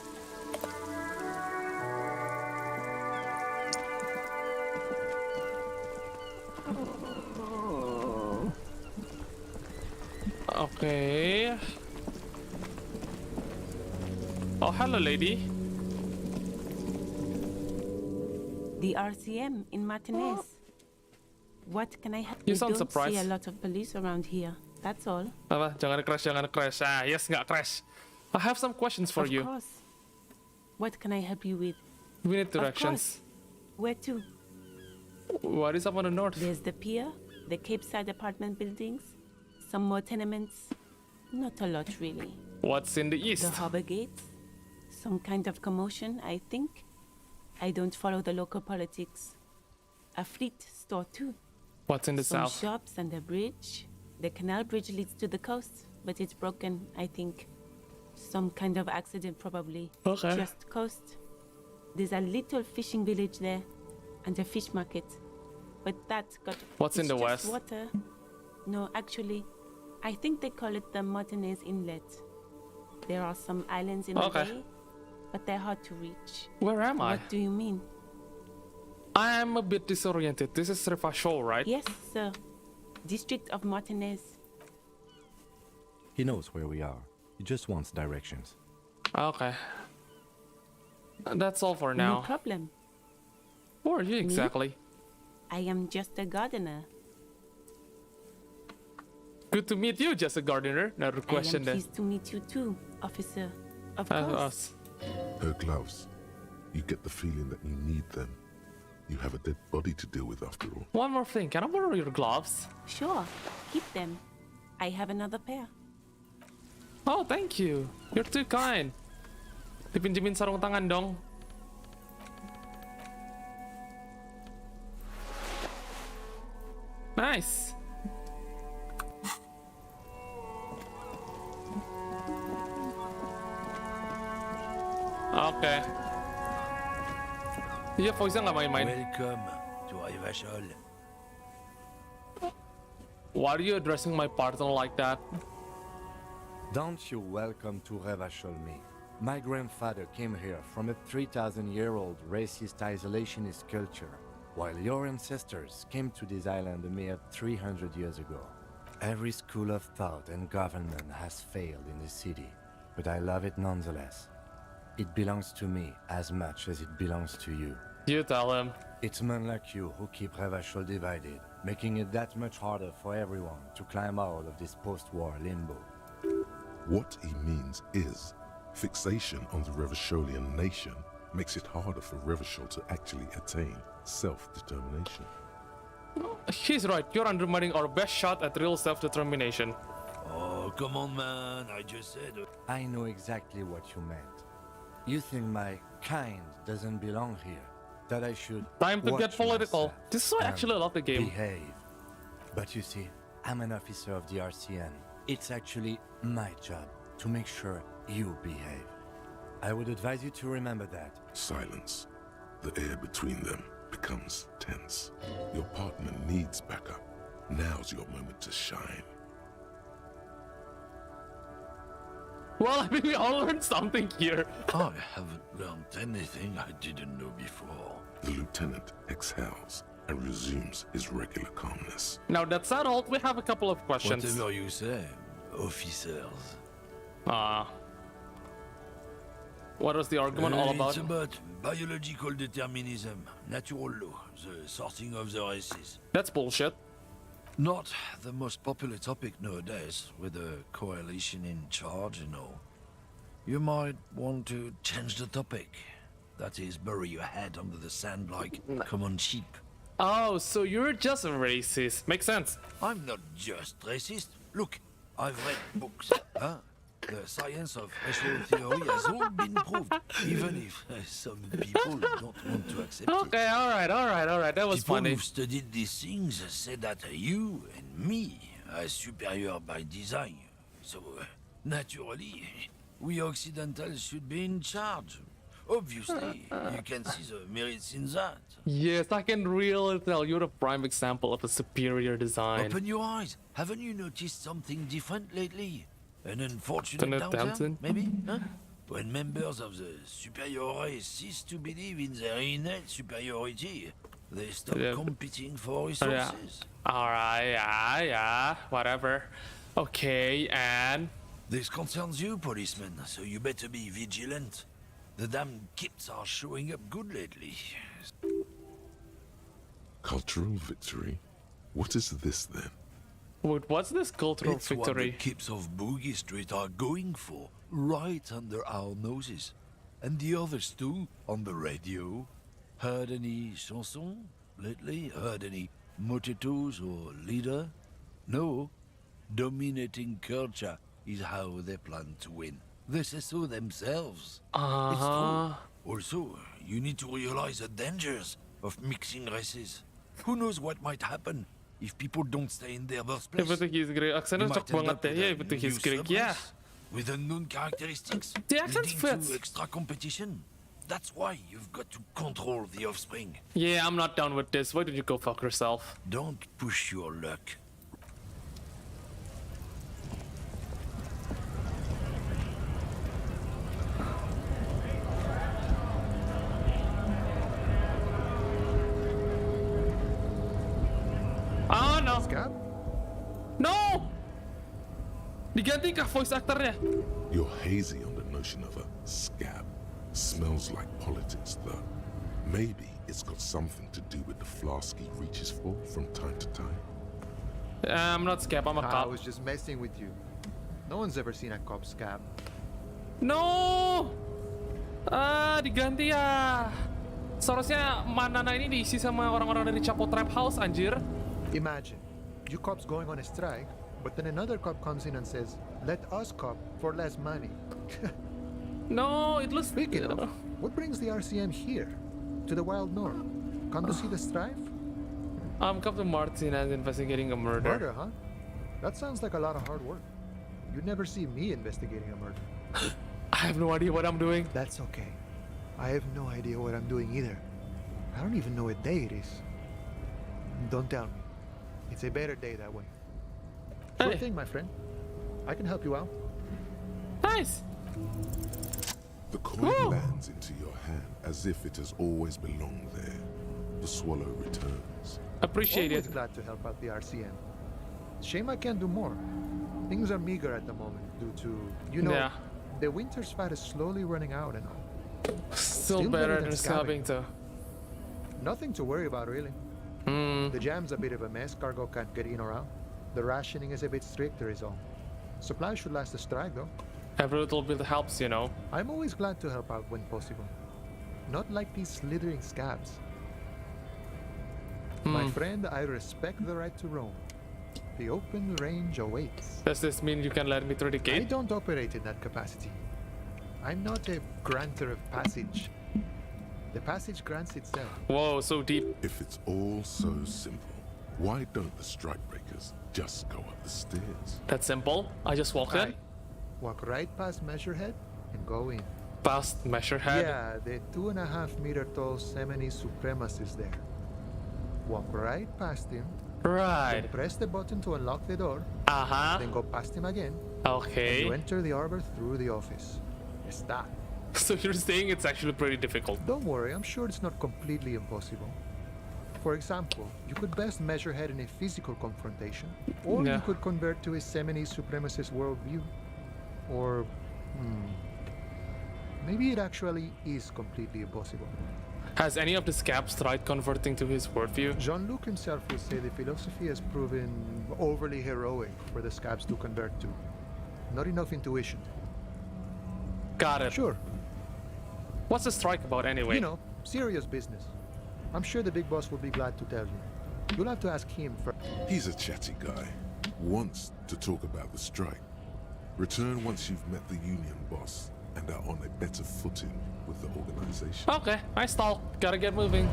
Okay. Oh, hello, lady. The RCM in Martinez. What can I help You you? sound Don't surprised. see a lot of police around here. That's all. Apa? Jangan crash, jangan crash. Ah, yes, nggak crash. I have some questions for you. Of course. What can I help you with? We need Of directions. course. Where to? What is up on the north? There's the pier, the Cape Side apartment buildings, some more tenements. Not a lot, really. What's in the east? The harbor gates. Some kind of commotion, I think. I don't follow the local politics. A fleet store, too. What's in the Some south? shops and a bridge. The canal bridge leads to the coast, but it's broken, I think. Some kind of accident, probably. Okay. Just coast. There's a little fishing village there, and a fish market. But that's got... What's in it's the just west? water. No, actually, I think they call it the Martinez Inlet. There are some islands in the Okay. bay, but they're hard to reach. Where am I? What do you mean? I'm a bit disoriented. This is Rifa Show, right? Yes, sir. District of Martinez. He knows where we are. He just wants directions. Okay. That's all for now. No problem. Who are you exactly? I am just a gardener. Good to meet you, just a gardener. Another question I am then. pleased to meet you too, officer. Of course. Us. Her gloves. You get the feeling that you need them. You have a dead body to deal with after all. One more thing. Can I borrow your gloves? Sure, keep them. I have another pair. Oh, thank you. You're too kind. Dipinjemin sarung tangan dong. Nice. Okay. Iya, voice-nya nggak main-main. Welcome to Ivashol. Why are you addressing my partner like that? Don't you welcome to Revacholme. My grandfather came here from a 3,000-year-old racist isolationist culture, while your ancestors came to this island a mere 300 years ago. Every school of thought and government has failed in this city, but I love it nonetheless. It belongs to me as much as it belongs to you. You tell him. It's men like you who keep Revachol divided, making it that much harder for everyone to climb out of this post-war limbo. What he means is, fixation on the Revacholian nation makes it harder for Revachol to actually attain self-determination. He's right. You're undermining our best shot at real self-determination. Oh, come on, man. I just said... I know exactly what you meant. You think my kind doesn't belong here, that I should Time to watch get political. myself This is why I and actually love the game. behave. But you see, I'm an officer of the RCN. It's actually my job to make sure you behave. I would advise you to remember that. Silence. The air between them becomes tense. Your partner needs backup. Now's your moment to shine. Well, I think we all learned something here. I haven't learned anything I didn't know before. The lieutenant exhales and resumes his regular calmness. Now that's settled, we have a couple of questions. Whatever you say, officers. What was the argument all about? It's about biological determinism, natural law, the sorting of the races. That's bullshit. Not the most popular topic nowadays, with a coalition in charge and all. You might want to change the topic. That is, bury your head under the sand like common sheep. Oh, so you're just a racist. Makes sense. I'm not just racist. Look, I've read books. Huh? The science of racial theory has all been proved, even if some people don't want to accept it. Okay, alright. That was People funny. who've studied these things say that you and me are superior by design. So, naturally, we Occidentals should be in charge. Obviously, you can see the merits in that. Yes, I can really tell you're a prime example of a superior design. Open your eyes. Haven't you noticed something different lately? An unfortunate Lieutenant downturn, maybe? Huh? When members of the superior race cease to believe in their innate superiority, they stop competing for resources. Alright, yeah, whatever. Okay, and... This concerns you, policeman, so you better be vigilant. The damn kids are showing up good lately. Cultural victory? What is this then? Wait, what's this cultural It's what victory? the kids of Boogie Street are going for, right under our noses. And the others too, on the radio. Heard any chansons lately? Heard any motetos or leader? No. Dominating culture is how they plan to win. They say so themselves. It's true. Also, you need to realize the dangers of mixing races. Who knows what might happen if people don't stay in their birthplace? Portuguese Greek. Aksennya You cocok might end banget up deh. with Ya, a Portuguese new Greek. Yeah. surplus with unknown characteristics, The accent leading fits. to extra competition. That's why you've got to control the offspring. Yeah, I'm not down with this. Why don't you go fuck yourself? Don't push your luck. Oh no! Scab? No! Diganti kah voice actornya? You're hazy on the notion of a scab. Smells like politics, though. Maybe it's got something to do with the flask he reaches for from time to time. I'm not scab, I'm a I cop. was just messing with you. No one's ever seen a cop scab. No! Diganti ya. Seharusnya Manana ini diisi sama orang-orang dari Chapo Trap House, anjir. Imagine, you cops going on a strike, but then another cop comes in and says, let us cop for less money. No, it looks... Speaking of, what brings the RCM here? To the Wild North? Come to see the strife? Captain Martinez investigating a murder. Murder, huh? That sounds like a lot of hard work. You'd never see me investigating a murder. I have no idea what I'm doing. That's okay. I have no idea what I'm doing either. I don't even know what day it is. Don't tell me. It's a better day that way. Sure Hey. thing, my friend. I can help you out. Nice! The coin lands into your hand as if it has always belonged there. The swallow returns. Appreciate Always it. glad to help out the RCM. Shame I can't do more. Things are meager at the moment due to, you know, Yeah. the winter's fat is slowly running out and all. Still better than scabbing though. Nothing to worry about, really. The jam's a bit of a mess. Cargo can't get in or out. The rationing is a bit stricter is all. Supplies should last the strike, though. Every little bit helps, you know. I'm always glad to help out when possible. Not like these slithering scabs. My friend, I respect the right to roam. The open range awaits. Does this mean you can let me through the I gate? don't operate in that capacity. I'm not a granter of passage. The passage grants itself. Whoa, so deep. If it's all so simple, why don't the strikebreakers just go up the stairs? That's simple. I just walk in. Aye. Walk right past Measurehead and go in. Past Measurehead. Yeah, the 2.5 meter tall Semini supremacist there. Walk right past him Right. Then press the button to unlock the door. Uh-huh. Then go past him again. Okay. And you enter the arbor through the office. Está. So you're saying it's actually pretty difficult. Don't worry, I'm sure it's not completely impossible. For example, you could best measure head in a physical confrontation, or Yeah. you could convert to a Seminese supremacist worldview. Or, maybe it actually is completely impossible. Has any of the scabs tried converting to his worldview? Jean-Luc himself will say the philosophy has proven overly heroic for the scabs to convert to. Not enough intuition. Got it. Sure. What's the strike about anyway? You know, serious business. I'm sure the big boss will be glad to tell you. You'll have to ask him first. He's a chatty guy. Wants to talk about the strike. Return once you've met the union boss and are on a better footing with the organization. Okay, I stall. Gotta get moving.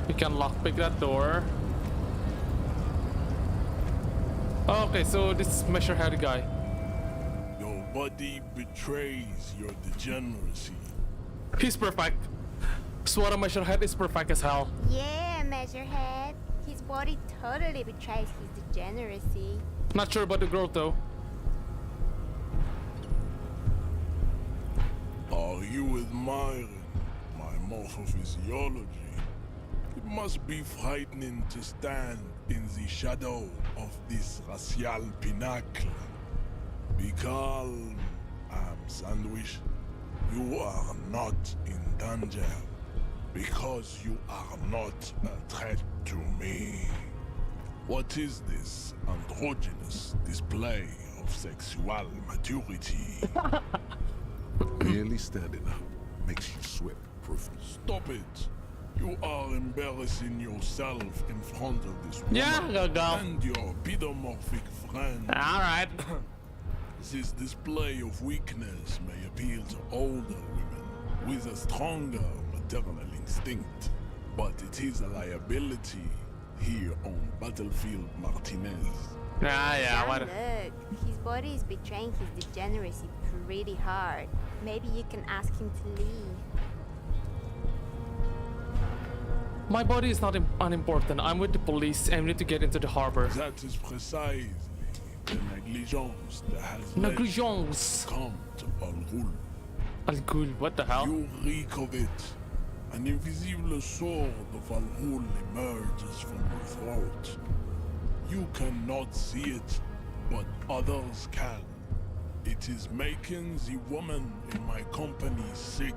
We can lockpick that door. Okay, so this is Measure Head guy. Your body betrays your degeneracy. He's perfect. Swara Measure Head is perfect as hell. Yeah, Measurehead. His body totally betrays his degeneracy. Not sure about the growth though. Are you admiring my morphophysiology? It must be frightening to stand in the shadow of this racial pinnacle. Be calm, Sandwich. You are not in danger because you are not a threat to me. What is this androgynous display of sexual maturity? Merely standing up makes you sweat proof. Stop it. You are embarrassing yourself in front of this woman Yeah, Jaga. and your pedomorphic friend. Alright. This display of weakness may appeal to older women with a stronger maternal instinct, but it is a liability here on Battlefield Martinez. Yeah, what? Look, his body is betraying his degeneracy pretty hard. Maybe you can ask him to leave. My body is not unimportant. I'm with the police and we need to get into the harbor. That is precisely the negligence that has Negligence. come to Al Ghul. Al Ghul, what the hell? You reek of it. An invisible sword of Al Ghul emerges from your throat. You cannot see it, but others can. It is making the woman in my company sick.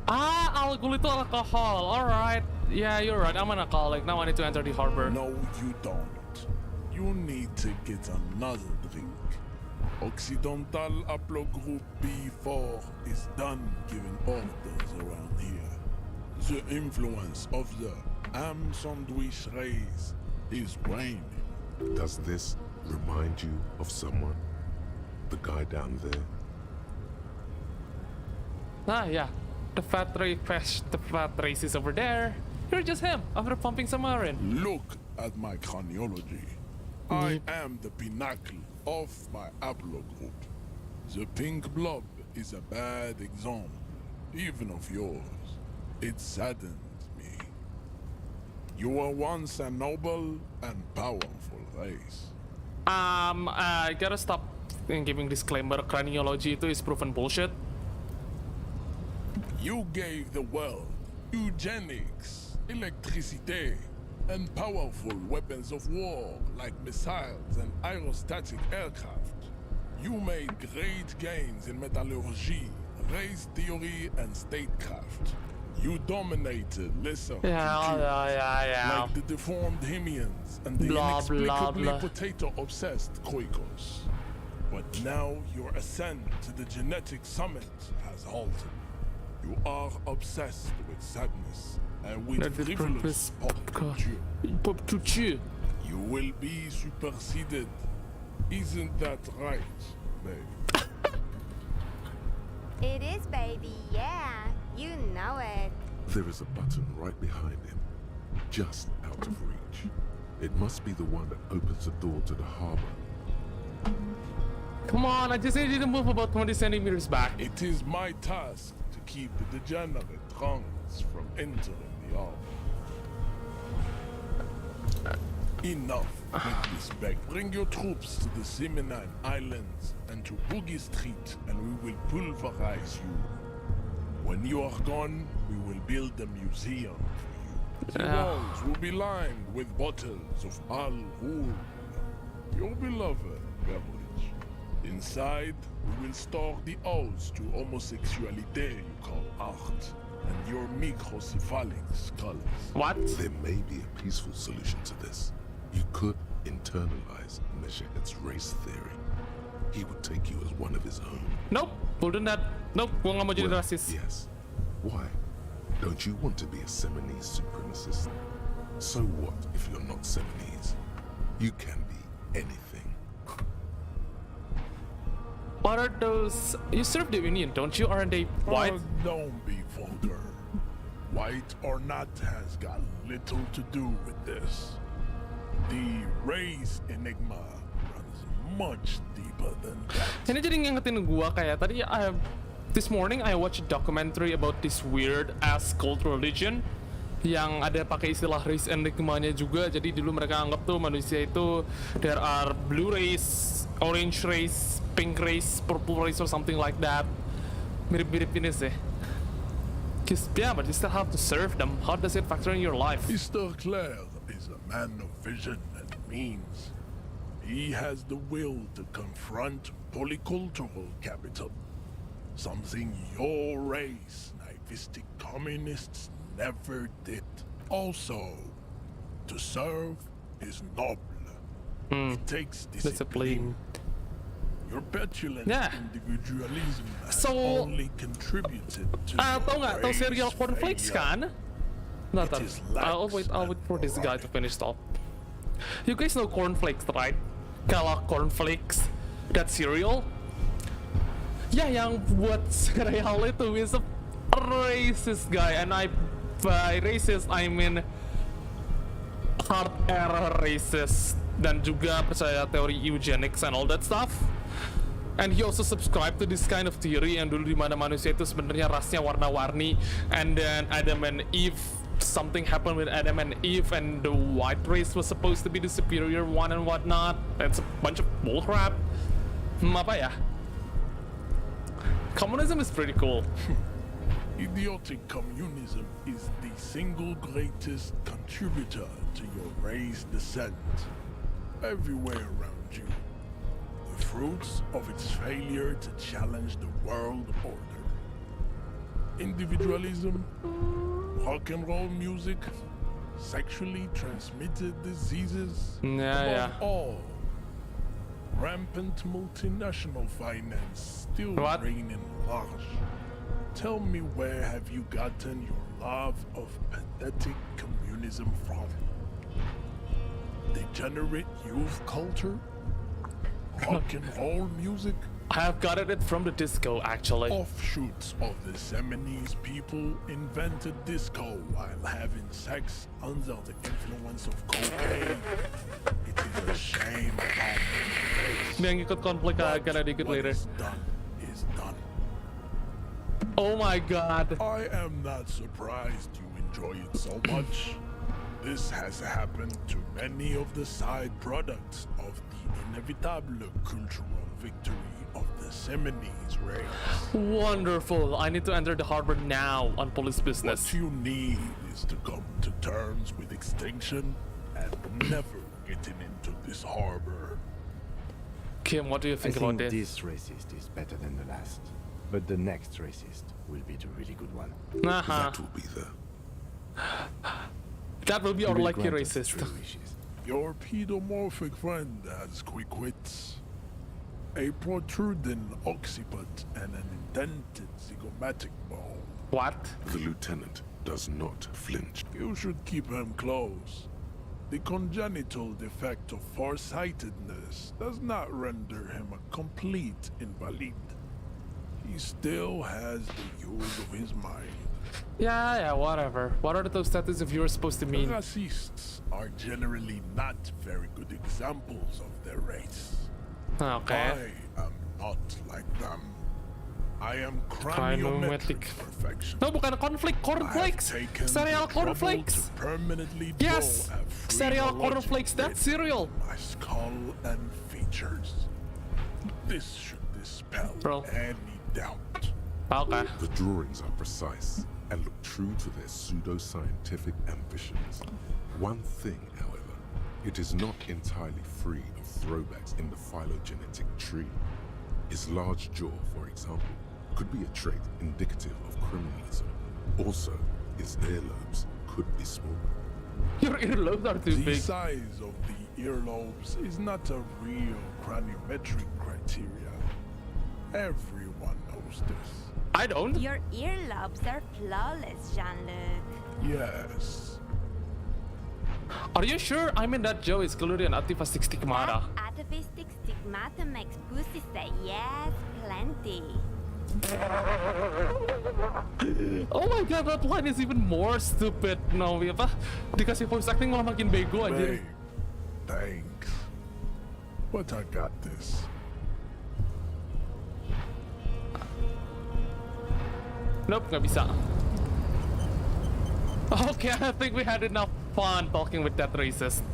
Ah, Al Ghul itu alcohol. Alright. Yeah, you're right. I'm an alcoholic. Now I need to enter the harbor. No, you don't. You need to get another drink. Occidental Haplogroup B4 is done giving orders around here. The influence of the Am Sandwich race is waning. Does this remind you of someone? The guy down there? Ah, yeah. The fat race is over there. You're just him after pumping some iron. Look at my craniology. I am the pinnacle of my haplogroup. The pink blob is a bad example, even of yours. It saddens me. You were once a noble and powerful race. I gotta stop giving disclaimer. Craniology itu is proven bullshit. You gave the world eugenics, electricity, and powerful weapons of war like missiles and aerostatic aircraft. You made great gains in metallurgy, race theory, and statecraft. You dominated lesser creatures like the deformed Hemians and the inexplicably potato-obsessed Kroikos. But now your ascent to the genetic summit has halted. You are obsessed with sadness and with frivolous pop culture. You will be superseded. Isn't that right, babe? It is, baby, yeah. You know it. There is a button right behind him, just out of reach. It must be the one that opens the door to the harbor. Come on, I just need you to move about 20 centimeters back. It is my task to keep the degenerate drunks from entering the harbor. Enough with this beg. Bring your troops to the Seminine Islands and to Boogie Street, and we will pulverize you. When you are gone, we will build a museum for you. The walls will be lined with bottles of Al Ghul, your beloved beverage. Inside, we will store the odes to homosexuality you call art, and your microcephalic skulls. What? There may be a peaceful solution to this. You could internalize Meshached's race theory. He would take you as one of his own. Nope, wouldn't that? Nope, gua nggak mau jadi Well, rasis. yes. Why? Don't you want to be a Seminese supremacist? So what if you're not Seminese? You can be anything. What are those? You serve the Union, don't you? Aren't they white? Oh, don't be vulgar. White or not has got little to do with this. The race enigma runs much deeper than that. Ini jadi ngingetin gua kayak tadi this morning I watched a documentary about this weird ass cult religion yang ada pakai istilah race enigmanya juga. Jadi dulu mereka anggap tuh manusia itu there are blue race, orange race, pink race, purple race or something like that. Mirip-mirip ini sih. Yeah, but you still have to serve them. How does it factor in your life? Mr. Clare is a man of vision and means. He has the will to confront polycultural capital, something your race, naivistic communists, never did. Also, to serve is noble. It takes discipline. Your petulant individualism has only contributed to tau nggak? Tau race serial cornflakes failure. kan? Ntar. I'll wait for this guy to finish talk. You guys know cornflakes, right? Kalau cornflakes, that cereal. Ya, yang buat cereal itu is a racist guy, and by racist I mean hard error racist, dan juga percaya teori eugenics and all that stuff. And he also subscribed to this kind of theory yang dulu dimana manusia itu sebenarnya rasnya warna-warni, and then Adam and Eve, something happened with Adam and Eve, and the white race was supposed to be the superior one and whatnot. That's a bunch of bullcrap. Apa ya? Communism is pretty cool. Idiotic communism is the single greatest contributor to your race descent. Everywhere around you, the fruits of its failure to challenge the world order. Individualism, rock and roll music, sexually transmitted diseases, above all, rampant multinational finance still reigning large. Tell me, where have you gotten your love of pathetic communism from? Degenerate youth culture? Rock and roll music? I have gotten it from the disco, actually. Offshoots of the Seminese people invented disco while having sex under the influence of cocaine. It is a shame upon them. Yang ikut konflik karena dikit later. Done is done. Oh my god. I am not surprised you enjoy it so much. This has happened to many of the side products of the inevitable cultural victory of the Seminese race. Wonderful. I need to enter the harbor now on police business. What you need is to come to terms with extinction and never getting into this harbor. Kim, what do you think I about think this? This racist is better than the last, but the next racist will be the really good one. That will be the... That will be He our will lucky grant us racist. three wishes. Your pedomorphic friend has quick wits, a protruding occiput, and an indented zygomatic bone. What? The lieutenant does not flinch. You should keep him close. The congenital defect of farsightedness does not render him a complete invalid. he still has the use of his mind. Yeah, whatever. What are those tattoos of yours supposed to mean? Racists are generally not very good examples of their race. Okay. I am not like them. I am craniometric perfection. No, bukan konflik, cornflakes. Cereal cornflakes. Permanently yes, cereal cornflakes. That's cereal. My skull and features. This should dispel any doubt. Okay. The drawings are precise and look true to their pseudo-scientific ambitions. One thing, however, it is not entirely free of throwbacks in the phylogenetic tree. His large jaw, for example, could be a trait indicative of criminalism. Also, his earlobes could be small. Your earlobes are too big. The size of the earlobes is not a real craniometric criteria. Everyone knows this. I don't. Your earlobes are flawless, Jean-Luc. Yes. Are you sure? I mean that Joe is clearly an atavistic stigmata. Atavistic stigmata makes pussy say yes, plenty. Oh my god, that line is even more stupid. No, apa? Dikasih voice acting malah makin bego anjir. Thanks. But I got this. Nope, nggak bisa. Okay, I think we had enough fun talking with that racist.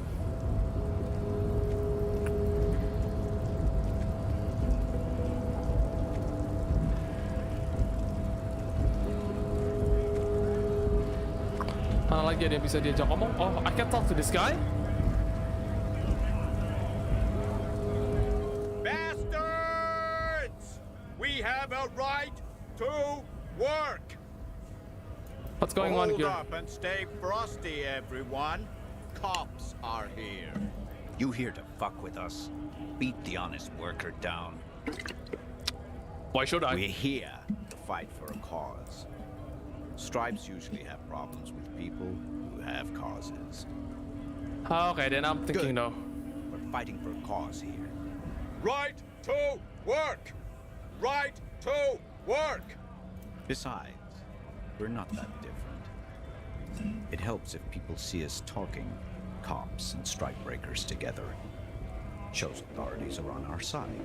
Mana lagi ada yang bisa diajak ngomong? Oh, I can talk to this guy? Bastards! We have a right to work! What's going on here? Hold up and stay frosty, everyone. Cops are here. You here to fuck with us? Beat the honest worker down. Why should I? We're here to fight for a cause. Stripes usually have problems with people who have causes. Okay, then I'm thinking no. We're fighting for a cause here. Right to work! Right to work! Besides, we're not that different. It helps if people see us talking, cops and strike breakers together. Shows authorities are on our side.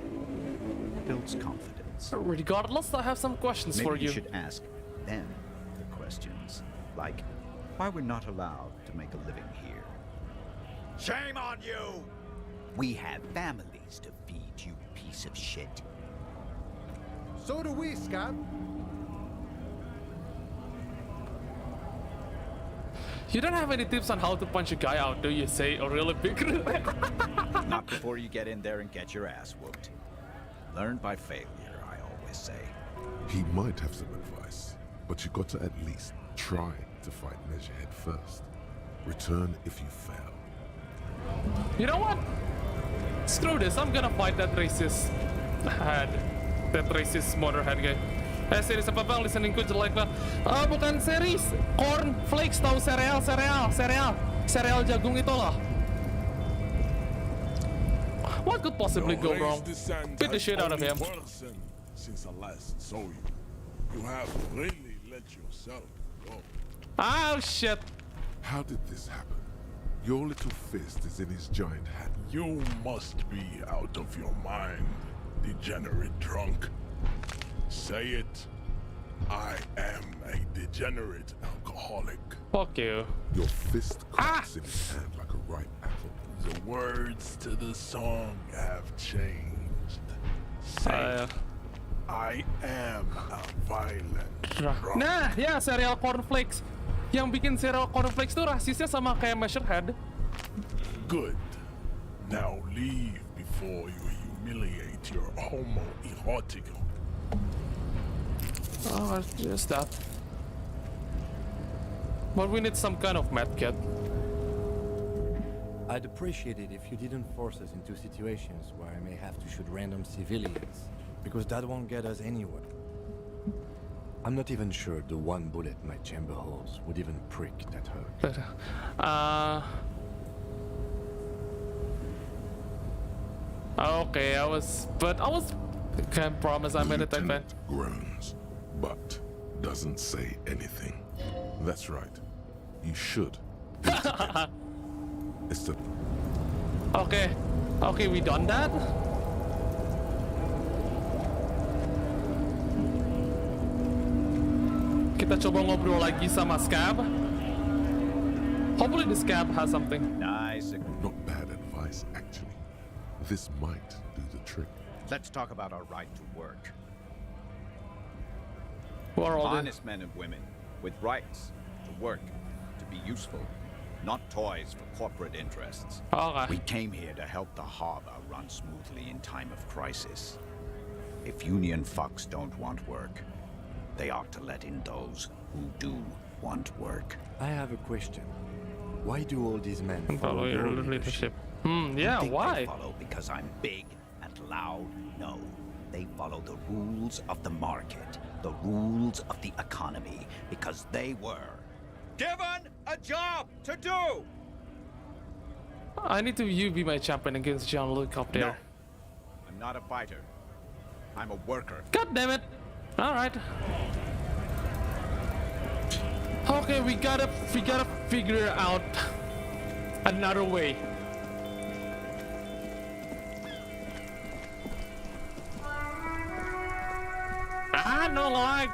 Builds confidence. Regardless, I have some questions for Maybe you. you should ask them the questions, like why we're not allowed to make a living here. Shame on you! We have families to feed, you piece of shit. So do we, Scott. You don't have any tips on how to punch a guy out, do you? Say a really big. Not before you get in there and get your ass whooped. Learn by failure, I always say. He might have some advice, but you got to at least try to fight Measurehead first. Return if you fail. You know what? Screw this, I'm gonna fight that racist head. That racist motorhead guy. Series apa bang? Listening ku jelek banget. Bukan series. Corn flakes, tahu sereal jagung itu loh. What could possibly go wrong? Beat the shit out of him. Since I last saw you, you have really let yourself go. Oh shit! How did this happen? Your little fist is in his giant hat. You must be out of your mind, degenerate drunk. Say it. I am a degenerate alcoholic. Fuck you. Your fist cracks in his hand like a ripe apple. The words to the song have changed. Say it. I am a violent drunk. Nah, ya cereal cornflakes. Yang bikin cereal cornflakes tuh rasisnya sama kayak Measurehead. Good. Now leave before you humiliate your homoerotic. Oh, just that. But we need some kind of medkit. I'd appreciate it if you didn't force us into situations where I may have to shoot random civilians, because that won't get us anywhere. I'm not even sure the one bullet my chamber holds would even prick that hurt. Okay, I was Can't promise I made it, I bet. Lieutenant groans, but doesn't say anything. That's right. You should. It's the... Okay. Okay, we done that? Kita coba ngobrol lagi sama Scab. Hopefully the Scab has something. Nice. Not bad advice, actually. This might do the trick. Let's talk about our right to work. Who are all honest men and women with rights to work, to be useful, not toys for corporate interests. Okay. We came here to help the harbor run smoothly in time of crisis. If union fucks don't want work, they ought to let in those who do want work. I have a question. Why do all these men follow your leadership? Yeah, You think why? They follow because I'm big and loud? No. They follow the rules of the market, the rules of the economy, because they were given a job to do. I need you be my champion against John Luke up there. No. I'm not a fighter. I'm a worker. God damn it. Alright. Okay, we gotta figure out another way. I don't like.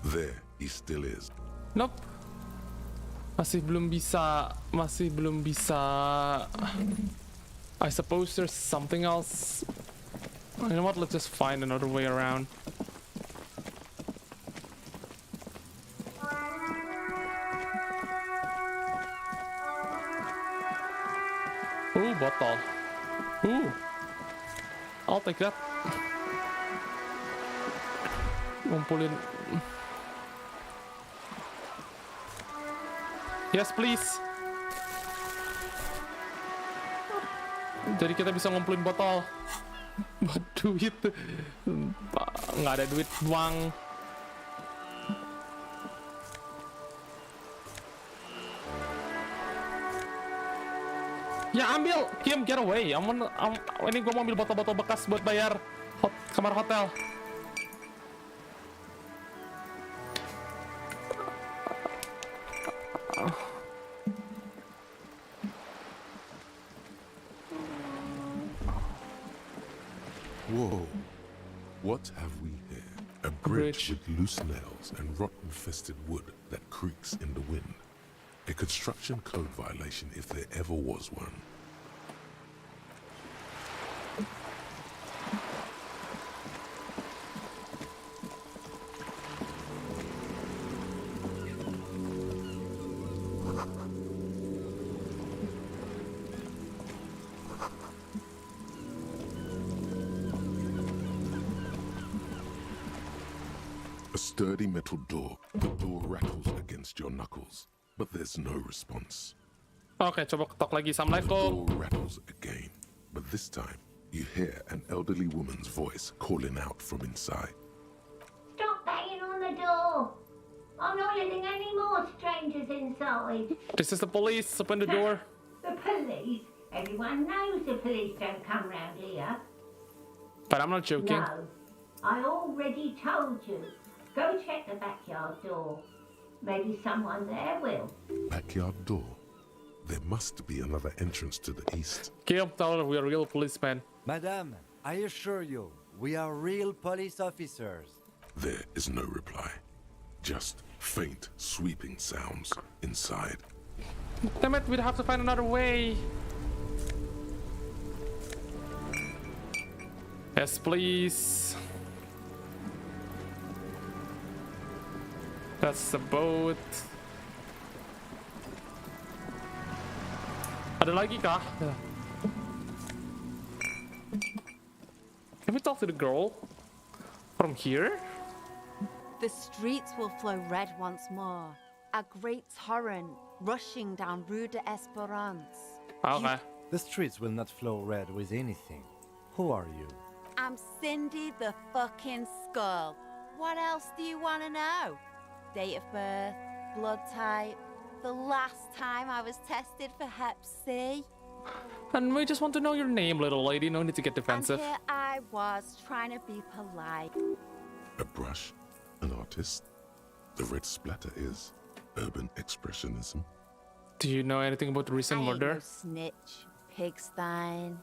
There he still is. Nope. Masih belum bisa. I suppose there's something else. You know what? Let's just find another way around. Ooh, bottle. Ooh. I'll take that. Ngumpulin. Yes, please. Jadi kita bisa ngumpulin botol. Buat duit. Nggak ada duit uang. Ya ambil, Kim, get away. Ini gue mau ambil botol-botol bekas buat bayar kamar hotel. Whoa. What have we here? A bridge with loose nails and rotten-infested wood that creaks in the wind. A construction code violation if there ever was one. A sturdy metal door. The door rattles against your knuckles, but there's no response. Oke, coba ketok lagi. The Assalamualaikum. door rattles again, but this time you hear an elderly woman's voice calling out from inside. Stop banging on the door. I'm not letting any more strangers inside. This is the police. Open the door. The police? Everyone knows the police don't come round here. But I'm not joking. No, I already told you. Go check the backyard door. Maybe someone there will. Backyard door. There must be another entrance to the east. Kim, tell her we are real policemen. Madame, I assure you, we are real police officers. There is no reply. Just faint, sweeping sounds inside. Damn it, we'd have to find another way. Yes, please. That's the boat. Ada lagi kah? Can we talk to the girl from here? The streets will flow red once more. A great torrent rushing down Rue de Esperance. Okay. The streets will not flow red with anything. Who are you? I'm Cindy the fucking Skull. What else do you want to know? Date of birth, blood type, the last time I was tested for Hep C. And we just want to know your name, little lady. No need to get defensive. And here I was trying to be polite. A brush, an artist. The red splatter is urban expressionism. Do you know anything about the recent murder? No snitch, pigstein.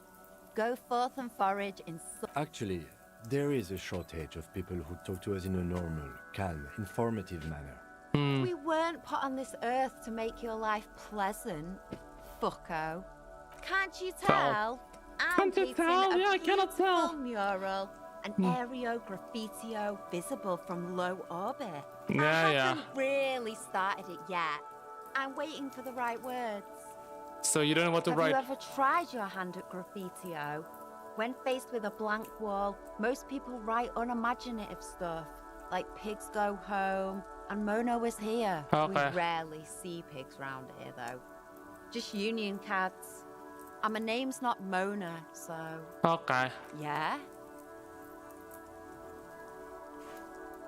Go forth and forage in. Actually, there is a shortage of people who talk to us in a normal, calm, informative manner. We weren't put on this earth to make your life pleasant, fucko. Can't you tell? I'm Can't you painting tell? a Yeah, I cannot tell. beautiful mural, an aereo graffitio visible from low orbit. Yeah, I yeah. haven't really started it yet. I'm waiting for the right words. So you don't know what to Have write. you ever tried your hand at graffitio? When faced with a blank wall, most people write unimaginative stuff, like pigs go home, and Mona was here. Okay. We rarely see pigs round here, though. Just union cats. And my name's not Mona, so... Okay. Yeah?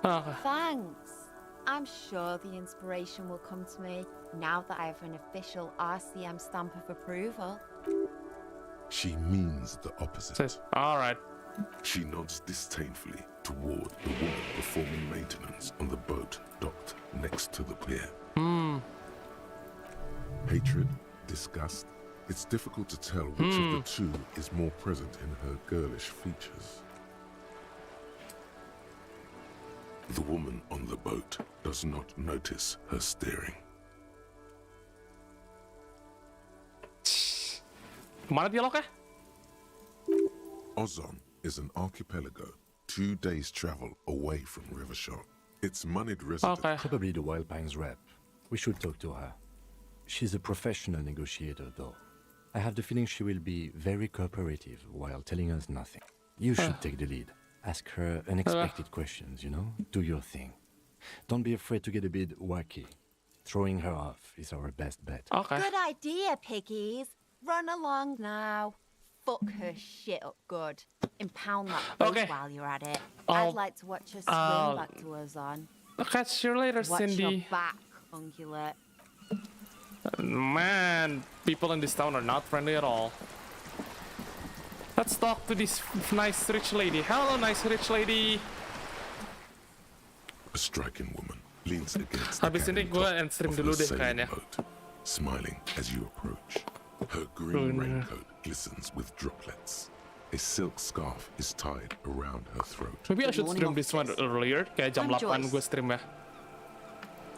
Okay. Thanks. I'm sure the inspiration will come to me now that I have an official RCM stamp of approval. She means the opposite. Alright. She nods disdainfully toward the woman performing maintenance on the boat docked next to the pier. Hatred, disgust. It's difficult to tell which of the two is more present in her girlish features. The woman on the boat does not notice her staring. Mana dialognya? Ozon is an archipelago 2 days' travel away from Rivershot. Its moneyed resident. Probably the Wild Pines rep. We should talk to her. She's a professional negotiator, though. I have the feeling she will be very cooperative while telling us nothing. You should take the lead. Ask her unexpected questions, you know? Do your thing. Don't be afraid to get a bit wacky. Throwing her off is our best bet. Good idea, piggies. Run along now. Fuck her shit up good. Impound that boat while you're at it. I'd like to watch her swim back to us on. I'll catch you later, Watch Cindy. your back, ungulate. Man, people in this town are not friendly at all. Let's talk to this nice rich lady. Hello, nice rich lady. A striking woman leans against Habis ini gue end stream dulu deh kayaknya. Smiling as you approach. Her green raincoat glistens with droplets. A silk scarf is tied around her throat. Maybe I should stream this one earlier, kayak jam 8 gue stream ya.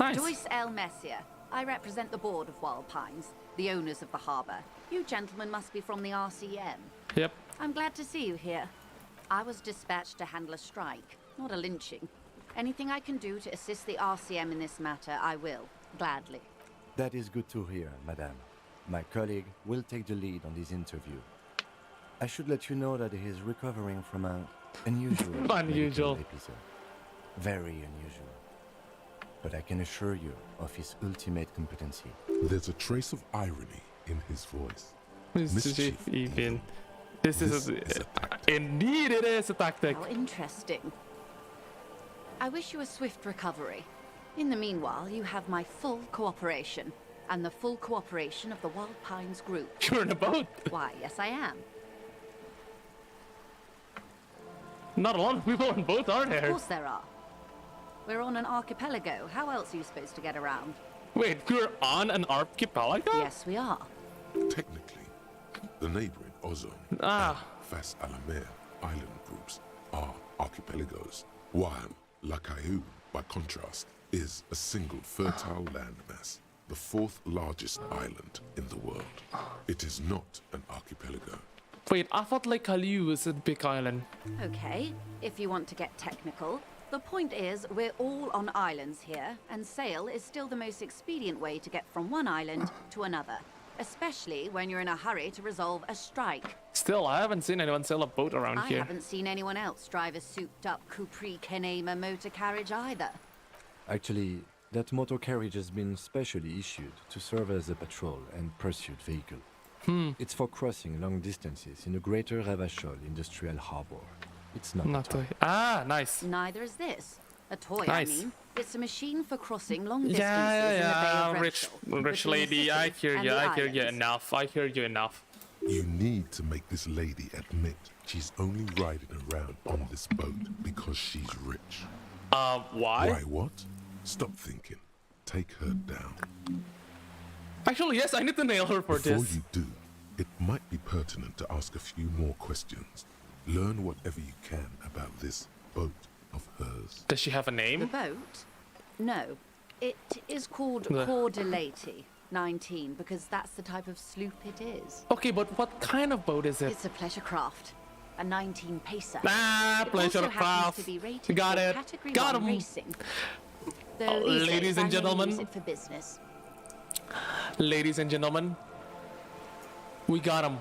Nice. Joyce L. Messier. I represent the board of Wild Pines, the owners of the harbour. You gentlemen must be from the RCM. Yep. I'm glad to see you here. I was dispatched to handle a strike, not a lynching. Anything I can do to assist the RCM in this matter, I will, gladly. That is good to hear, madame. My colleague will take the lead on this interview. I should let you know that he is recovering from an unusual medical episode. Very unusual. But I can assure you of his ultimate competency. There's a trace of irony in his voice. Mischief even. This is a indeed it is a tactic. How interesting. I wish you a swift recovery. In the meanwhile, you have my full cooperation, and the full cooperation of the Wild Pines group. You're in a boat? Why, yes I am. Not a lot of people on boat, are there? Of course there are. We're on an archipelago. How else are you supposed to get around? Wait, you're on an archipelago? Yes, we are. Technically, the neighboring Ozon and Fas Alamer island groups are archipelagos, while La Cayenne, by contrast, is a single fertile landmass, the 4th largest island in the world. It is not an archipelago. Wait, I thought Lake Cayenne was a big island. Okay, if you want to get technical, the point is we're all on islands here, and sail is still the most expedient way to get from one island to another, especially when you're in a hurry to resolve a strike. Still, I haven't seen anyone sail a boat around I here. haven't seen anyone else drive a souped-up Capri Kenema motor carriage either. Actually, that motor carriage has been specially issued to serve as a patrol and pursuit vehicle. It's for crossing long distances in the Greater Ravachol Industrial Harbor. It's not a toy. Ah, nice. Neither is this. A toy, Nice. I mean. It's a machine for crossing long distances Yeah, in the Bay of rich Revachol, rich between the lady. I city hear and you. the I hear you islands. enough. I hear you enough. You need to make this lady admit she's only riding around on this boat because she's rich. Why? Why what? Stop thinking. Take her down. Actually, yes, I need to nail her for Before this. you do, it might be pertinent to ask a few more questions. Learn whatever you can about this boat of hers. Does she have a The name? boat? No. It is called The- Cordelati 19 because that's the type of sloop it is. Okay, but what kind of boat is it? It's a pleasure craft. A 19 pacer. Ah, It pleasure also happens craft. to be rated Got for it. Category Got 1 him. racing. Though these Ladies days I and mainly gentlemen. use it for business. Ladies and gentlemen, we got him.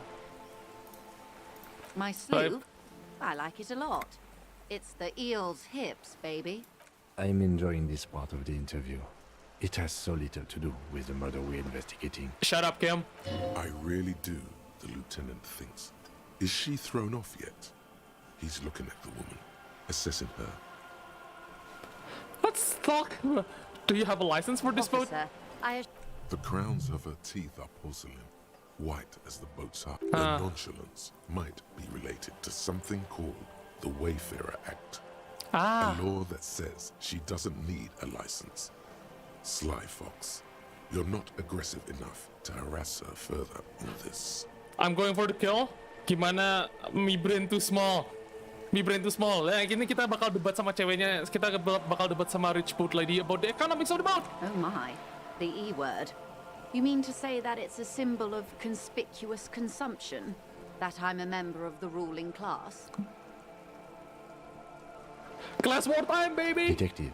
My sloop? I like it a lot. It's the eel's hips, baby. I'm enjoying this part of the interview. It has so little to do with the murder we're investigating. Shut up, Kim. I really do, the lieutenant thinks. Is she thrown off yet? He's looking at the woman, assessing her. Let's talk. Do you have a license for this boat? Officer, I The crowns of her teeth are porcelain, white as the boat's heart. Her nonchalance might be related to something called the Wayfarer Act. A law that says she doesn't need a license. Sly Fox, you're not aggressive enough to harass her further in this. I'm going for the kill. Gimana me brain too small? Me brain too small. Ya, gini kita bakal debat sama ceweknya. Kita bakal debat sama rich boat lady about the economics of the boat. Oh my, the E word. You mean to say that it's a symbol of conspicuous consumption? That I'm a member of the ruling class? Class war time, baby! Detective,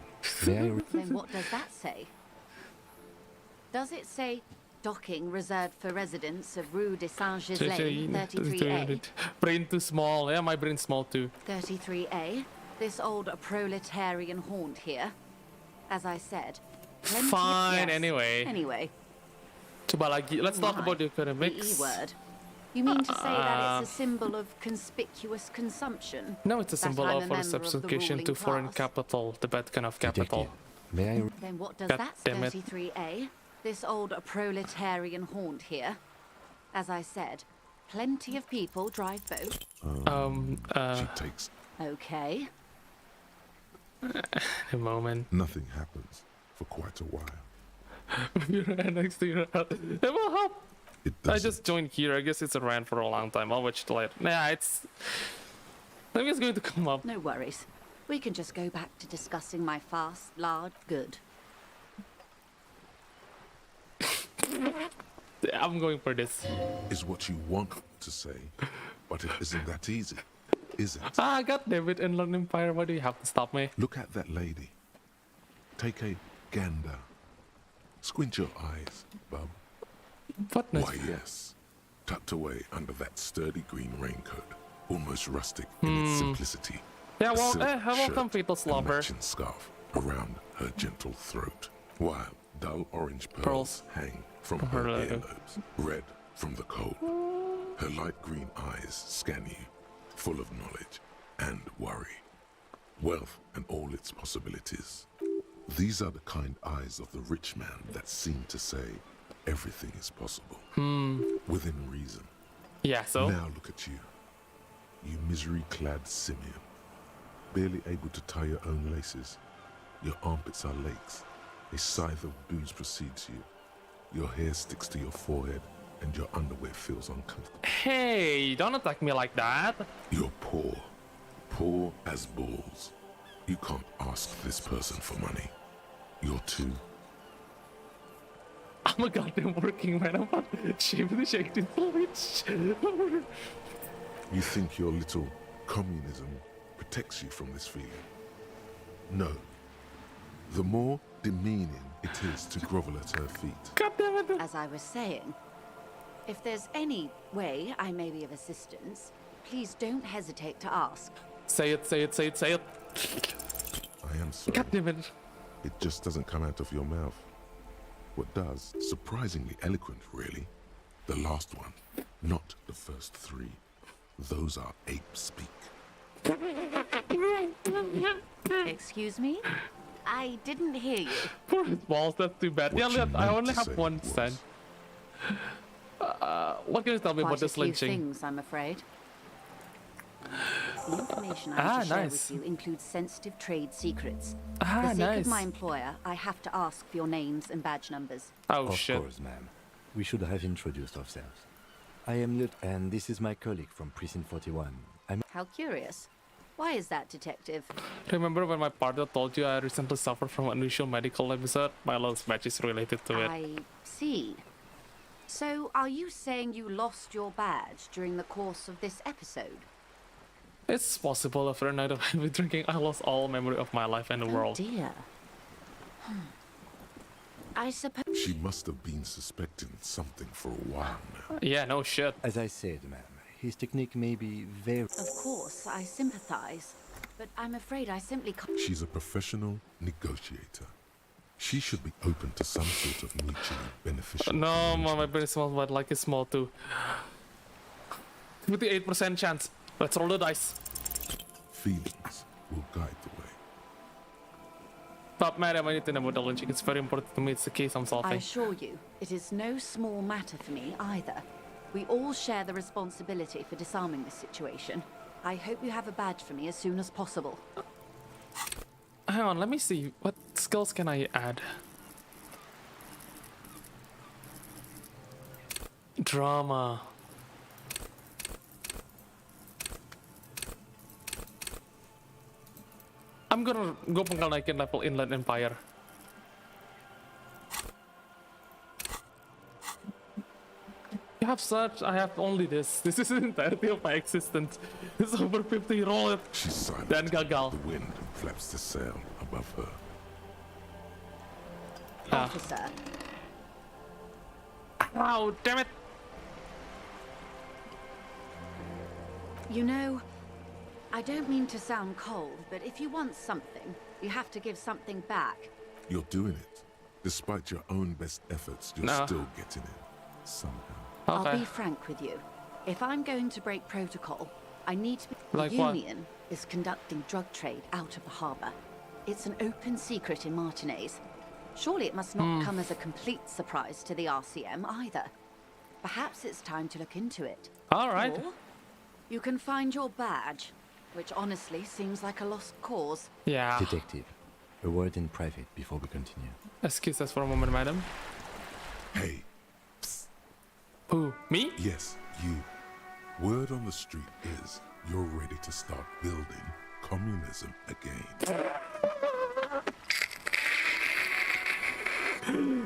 may I... Then what does that say? Does it say docking reserved for residents of Rue de Saint-Gislain, 33A? Brain too small. Yeah, my brain's small too. 33A? This old proletarian haunt here? As I said, plenty of- Fine, yes. anyway. Anyway, Coba lagi. Let's talk about the the E economics. word. You mean to say that it's a symbol of conspicuous consumption? No, it's a That symbol I'm of a our member of the substitution to ruling foreign class? capital, the bad kind of capital. May I... Then what does God that damn it. 33A? This old proletarian haunt here? As I said, plenty of people drive boats. She takes... Okay. A moment. Nothing happens for quite a while. Your hand next to your head. It will help. It I doesn't. just joined here. I guess it's around for a long time. I'll watch it later. Yeah, it's... Maybe it's going to come up. No worries. We can just go back to discussing my fast, large good. Yeah, I'm going for this. Is what you want to say, but it isn't that easy, is it? Ah, God damn it, Inland Empire. Why do you have to stop me? Look at that lady. Take a gander. Squint your eyes, bub. What nice. Why, yes. Tucked away under that sturdy green raincoat, almost rustic in its simplicity. Yeah, a well, silk welcome, shirt people and lover. matching scarf around her gentle throat, while dull orange pearls Pearls hang from from her her leg. earlobes, red from the cold. Her light green eyes scan you, full of knowledge and worry, wealth and all its possibilities. These are the kind eyes of the rich man that seem to say everything is possible, within reason. Yeah, so? Now look at you, you misery-clad simian, barely able to tie your own laces. Your armpits are lakes. A scythe of booze precedes you. Your hair sticks to your forehead, and your underwear feels uncomfortable. Hey, don't attack me like that. You're poor, poor as balls. You can't ask this person for money. You're too... I'm a goddamn working man. I'm not ashamed to shake this bitch. You think your little communism protects you from this feeling? No. The more demeaning it is to grovel at her feet. As I was saying, if there's any way I may be of assistance, please don't hesitate to ask. Say it, say it, say it, say it. I am sorry. God damn it. It just doesn't come out of your mouth. What does? Surprisingly eloquent, really. The last one. Not the first three. Those are ape speak. Excuse me? I didn't hear you. Poor balls, that's too bad. What Yeah, you I meant only to have say 1 was- cent. What can you tell me Quite about a this few lynching? things, I'm afraid. The information I have to share nice. with you includes sensitive trade secrets. Ah, For the sake nice. of my employer, I have to ask for your names and badge numbers. Oh, Of shit. course, ma'am. We should have introduced ourselves. I am Lut, and this is my colleague from Precinct 41. How curious. Why is that, Detective? Remember when my partner told you I recently suffered from an unusual medical episode? My last match is related to it. I see. So, are you saying you lost your badge during the course of this episode? It's possible after a night of heavy drinking, I lost all memory of my life and the world. Oh dear. I suppose... She must have been suspecting something for a while now. Yeah, no shit. As I said, ma'am, his technique may be very... Of course, I sympathize. But I'm afraid I simply can't... She's a professional negotiator. She should be open to some sort of mutually beneficial. No, my brain is small, but like it's small too. With the 8% chance. Let's roll the dice. Feelings will guide the way. But madam, I need to know about the lynching. It's very important to me. It's the case I'm I solving. assure you, it is no small matter for me either. We all share the responsibility for disarming this situation. I hope you have a badge for me as soon as possible. Hang on, let me see. What skills can I add? Drama. I'm gonna go penggal naikin level Inland Empire. You have such, I have only this. This is the entirety of my existence. It's over 50, roll it. She's silent. Then gagal. The wind flaps the sail above her. Officer, Oh, damn it. you know, I don't mean to sound cold, but if you want something, you have to give something back. You're doing it. Despite your own best efforts, you're No. still getting it. Somehow. I'll be frank with you. If I'm going to break protocol, I need to be... Like the what? Union is conducting drug trade out of the harbour. It's an open secret in Martinez. Surely it must not come as a complete surprise to the RCM either. Perhaps it's time to look into it. All right. Or you can find your badge, which honestly seems like a lost cause. Yeah. Detective, a word in private before we continue. Excuse us for a moment, madam. Hey. Who? Me? Yes, you. Word on the street is you're ready to start building communism again.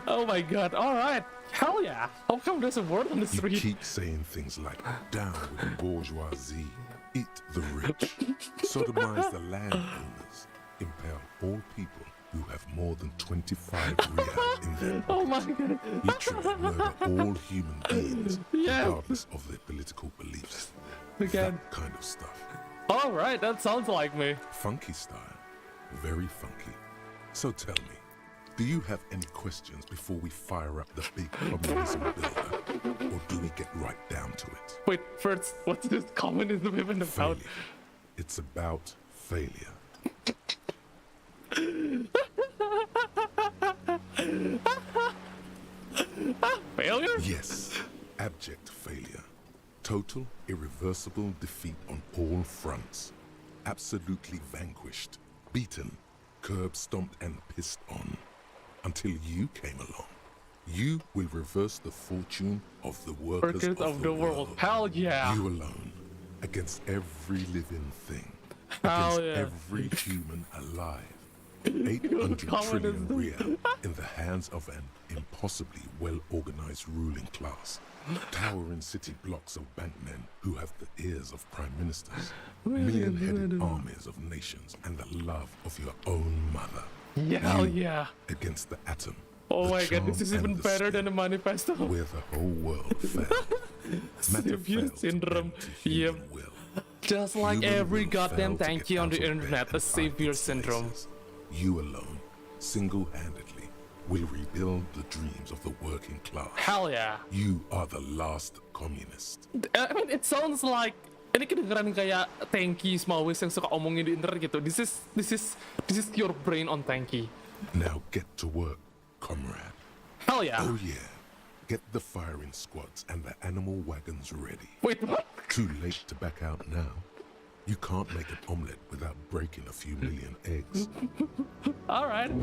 Oh my god, alright. Hell yeah. How come there's a word on the You street? keep saying things like, down with the bourgeoisie, eat the rich, sodomize the landowners, impale all people who have more than 25 real in their Oh my god. literally murder all human beings, Yeah. regardless of their political beliefs. Again. That kind of stuff. Alright, that sounds like me. Funky style. Very funky. So tell me, do you have any questions before we fire up the big communism builder? Or do we get right down to it? Wait, first, what's this communism even about? Failure. It's about failure. Failure? Yes, abject failure. Total, irreversible defeat on all fronts. Absolutely vanquished, beaten, curb stomped and pissed on. Until you came along. You will reverse the fortune of the workers of the world. Hell yeah. You alone, against every living thing. Hell Against yeah. every human alive. 800 trillion real in the hands of an impossibly well-organized ruling class. Towering city blocks of bankmen who have the ears of prime ministers. Million-headed armies of nations and the love of your own mother. Yeah, hell You yeah. against the atom. Oh the my god, this charm is and even the better skill, than the manifesto. where the whole world fell. Matter Savior fell to syndrome. bend to human Yep. will. Just like Human every will goddamn fell to tanky get on out the of bed internet, and a find savior its syndrome. places. You alone, single-handedly, will rebuild the dreams of the working class. Hell yeah. You are the last communist. I mean, it sounds like ini kedengeran kayak Tanky Smallways yang suka omongin di internet gitu. This is your brain on Tanky. Now get to work, comrade. Hell yeah. Oh yeah. Get the firing squads and the animal wagons ready. Wait, what? Too late to back out now. You can't make an omelette without breaking a few million eggs. Alright.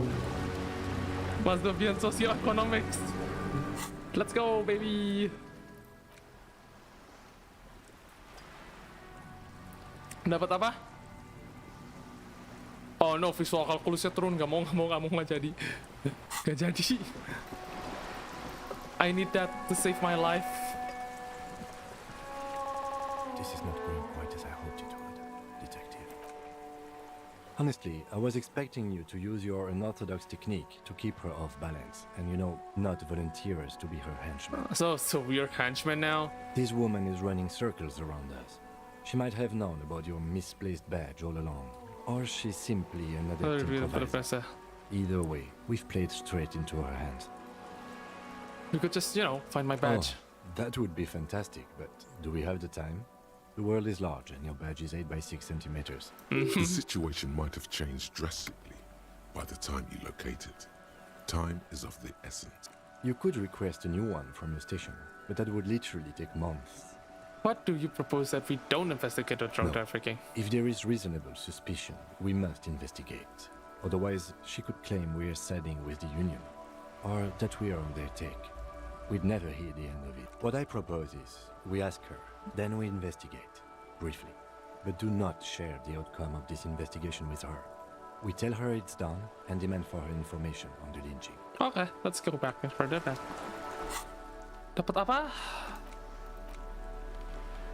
Must have been socioeconomics. Let's go, baby. Dapat apa? Oh no, visual kalkulusnya turun. Gak mau jadi. Gak jadi. I need that to save my life. This is not going quite as I hoped it would, Detective. Honestly, I was expecting you to use your unorthodox technique to keep her off balance, and not volunteer us to be her henchman. So we're henchmen now? This woman is running circles around us. She might have known about your misplaced badge all along, or she's simply an adept improviser. Either way, we've played straight into her hands. We could just, find my badge. Oh, that would be fantastic, but do we have the time? The world is large and your badge is 8 by 6 centimeters. The situation might have changed drastically by the time you locate it. Time is of the essence. You could request a new one from your station, but that would literally take months. What do you propose that we don't investigate the drug trafficking? If there is reasonable suspicion, we must investigate. Otherwise, she could claim we are siding with the Union, or that we are on their take. We'd never hear the end of it. What I propose is, we ask her, then we investigate, briefly. But do not share the outcome of this investigation with her. We tell her it's done, and demand for her information on the lynching. Okay, let's go back and further that. Dapat apa?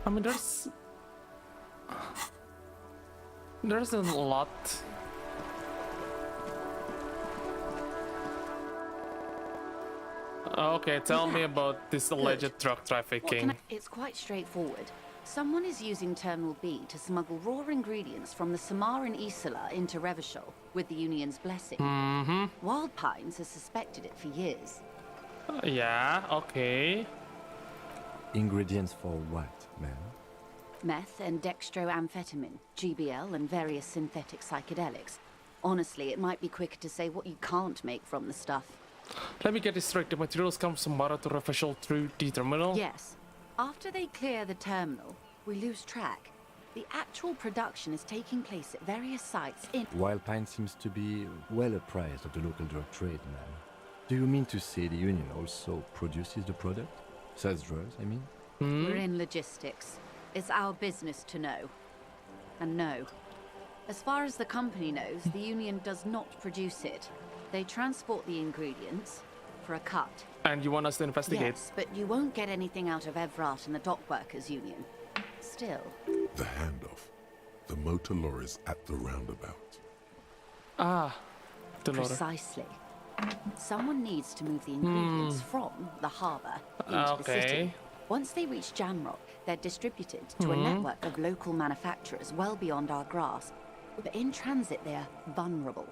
I mean, there's a lot. Okay, tell me about this alleged drug trafficking. It's quite straightforward. Someone is using Terminal B to smuggle raw ingredients from the Samaran Isola into Revachol with the Union's blessing. Wild Pines has suspected it for years. Yeah, okay. Ingredients for what, ma'am? Meth and dextroamphetamine, GBL, and various synthetic psychedelics. Honestly, it might be quicker to say what you can't make from the stuff. Let me get this straight. The materials come from Mara to Revachol through the terminal? Yes. After they clear the terminal, we lose track. The actual production is taking place at various sites in... Wild Pine seems to be well apprised of the local drug trade, ma'am. Do you mean to say the Union also produces the product? Sells drugs, I mean? We're in logistics. It's our business to know. And no. As far as the company knows, the Union does not produce it. They transport the ingredients for a cut. And you want us to investigate? Yes, but you won't get anything out of Evrat and the Dock Workers Union. Still. The handoff. The motor lorries at the roundabout. Ah, the lorry. Precisely. Someone needs to move the ingredients from the harbour into the city. Once they reach Jamrock, they're distributed to a network of local manufacturers well beyond our grasp. But in transit, they're vulnerable.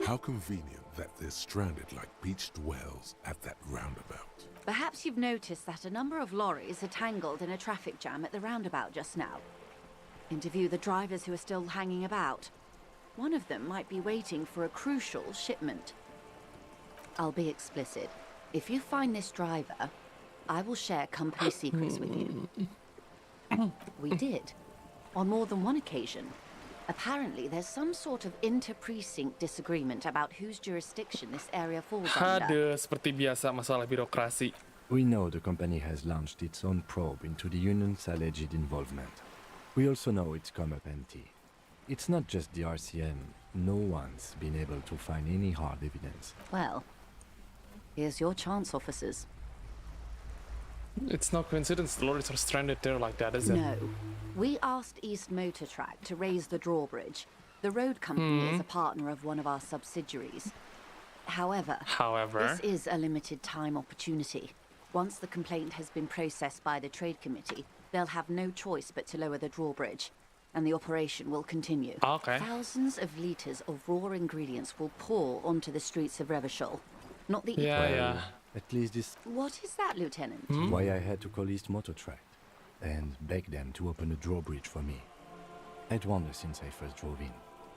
How convenient that they're stranded like beached whales at that roundabout. Perhaps you've noticed that a number of lorries are tangled in a traffic jam at the roundabout just now. Interview the drivers who are still hanging about. One of them might be waiting for a crucial shipment. I'll be explicit. If you find this driver, I will share company secrets with you. We did. On more than one occasion. Apparently, there's some sort of inter-precinct disagreement about whose jurisdiction this area falls under. Aduh, seperti biasa masalah birokrasi. We know the company has launched its own probe into the Union's alleged involvement. We also know it's come up empty. It's not just the RCM. No one's been able to find any hard evidence. Well, here's your chance, officers. It's no coincidence the lorries are stranded there like that, is it? No. We asked East Motor Track to raise the drawbridge. The road company is a partner of one of our subsidiaries. However, this is a limited time opportunity. Once the complaint has been processed by the Trade Committee, they'll have no choice but to lower the drawbridge, and the operation will continue. Okay. Thousands of litres of raw ingredients will pour onto the streets of Revachol. not the... Well, at least this... What is that, Lieutenant? Why I had to call East Motor Tract and beg them to open a drawbridge for me. I'd wandered since I first drove in,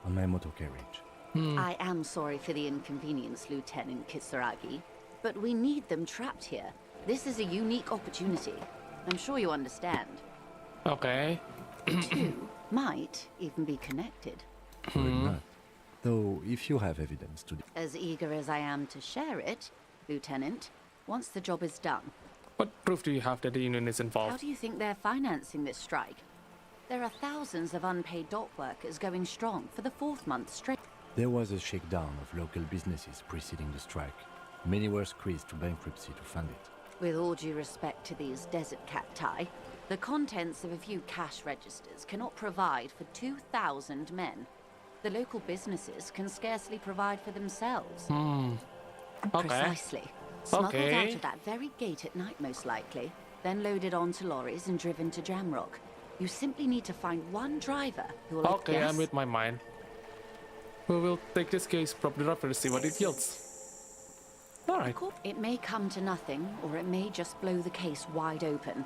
on my motor carriage. I am sorry for the inconvenience, Lieutenant Kisaragi, but we need them trapped here. This is a unique opportunity. I'm sure you understand. Okay. The two might even be connected. Could not. Though, if you have evidence to... As eager as I am to share it, Lieutenant, once the job is done. What proof do you have that the union is How involved? do you think they're financing this strike? There are thousands of unpaid dock workers going strong for the 4th month straight. There was a shakedown of local businesses preceding the strike. Many were squeezed to bankruptcy to fund it. With all due respect to these desert cacti, the contents of a few cash registers cannot provide for 2,000 men. The local businesses can scarcely provide for themselves. Okay. Precisely. Smuggled Okay. out of that very gate at night, most likely, then loaded onto lorries and driven to Jamrock. You simply need to find one driver who will... Okay, I'm with my mind. We will take this case properly up to see what it yields. Alright. It may come to nothing, or it may just blow the case wide open.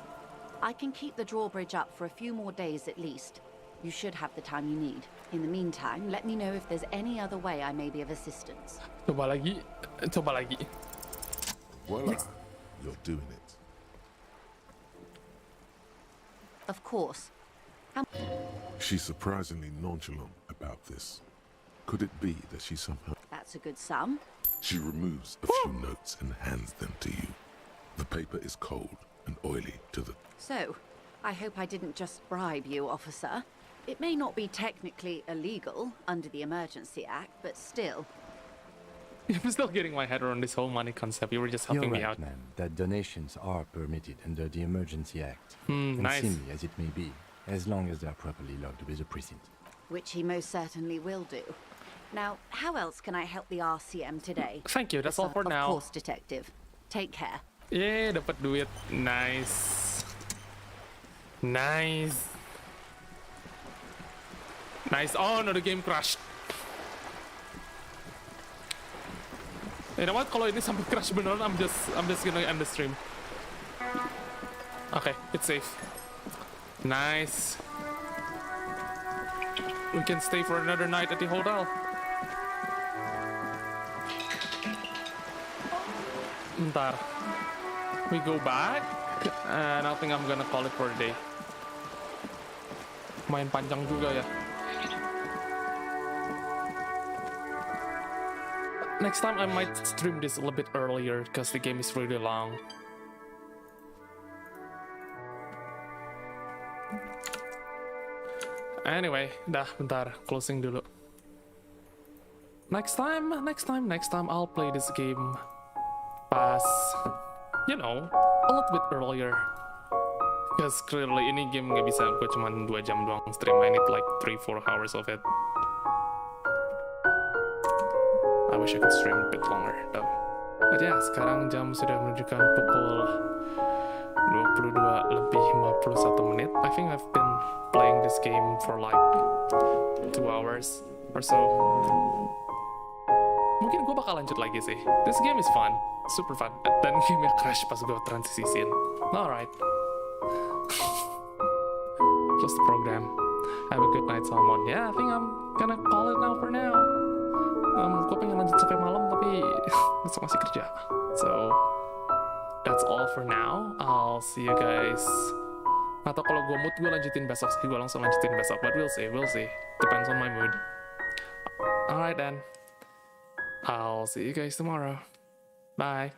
I can keep the drawbridge up for a few more days at least. You should have the time you need. In the meantime, let me know if there's any other way I may be of assistance. Coba lagi. Coba lagi. Voila, you're doing it. Of course. She's surprisingly nonchalant about this. Could it be that she somehow... That's a good sum. She removes a few notes and hands them to you. The paper is cold and oily to the... So, I hope I didn't just bribe you, officer. It may not be technically illegal under the Emergency Act, but still. I'm still getting my head around this whole money concept. You were just helping You're me right, out. man, that donations are permitted under the Emergency Act. And nice. silly as it may be, as long as they are properly logged with the precinct. Which he most certainly will do. Now, how else can I help the RCM today? Thank you, that's all for now. Of course, Detective. Take care. Yeah, dapat duit. Nice. Nice. Nice. Oh no, the game crashed. You know what? Kalau ini sampai crash beneran, I'm just gonna end the stream. Okay, it's safe. Nice. We can stay for another night at the hotel. Ntar. We go back, and I think I'm gonna call it for a day. Main panjang juga ya. Next time I might stream this a little bit earlier because the game is really long. Anyway, dah bentar, closing dulu. Next time I'll play this game pas, you know, a little bit earlier. Because clearly ini game nggak bisa gue cuma 2 jam doang stream. I need like 3-4 hours of it. I wish I could stream a bit longer though. But yeah, sekarang jam sudah menunjukkan pukul 22:51. I think I've been playing this game for like 2 hours or so. Mungkin gue bakal lanjut lagi sih. This game is fun, super fun. Dan gamenya crash pas gue transisi scene. Alright. Close the program. Have a good night, Salmon. Yeah, I think I'm gonna call it now for now. Gue pengen lanjut sampai malam tapi besok masih kerja. So that's all for now. I'll see you guys. Atau kalau gue mood gue lanjutin besok sih, gue langsung lanjutin besok. But we'll see. Depends on my mood. Alright then. I'll see you guys tomorrow. Bye.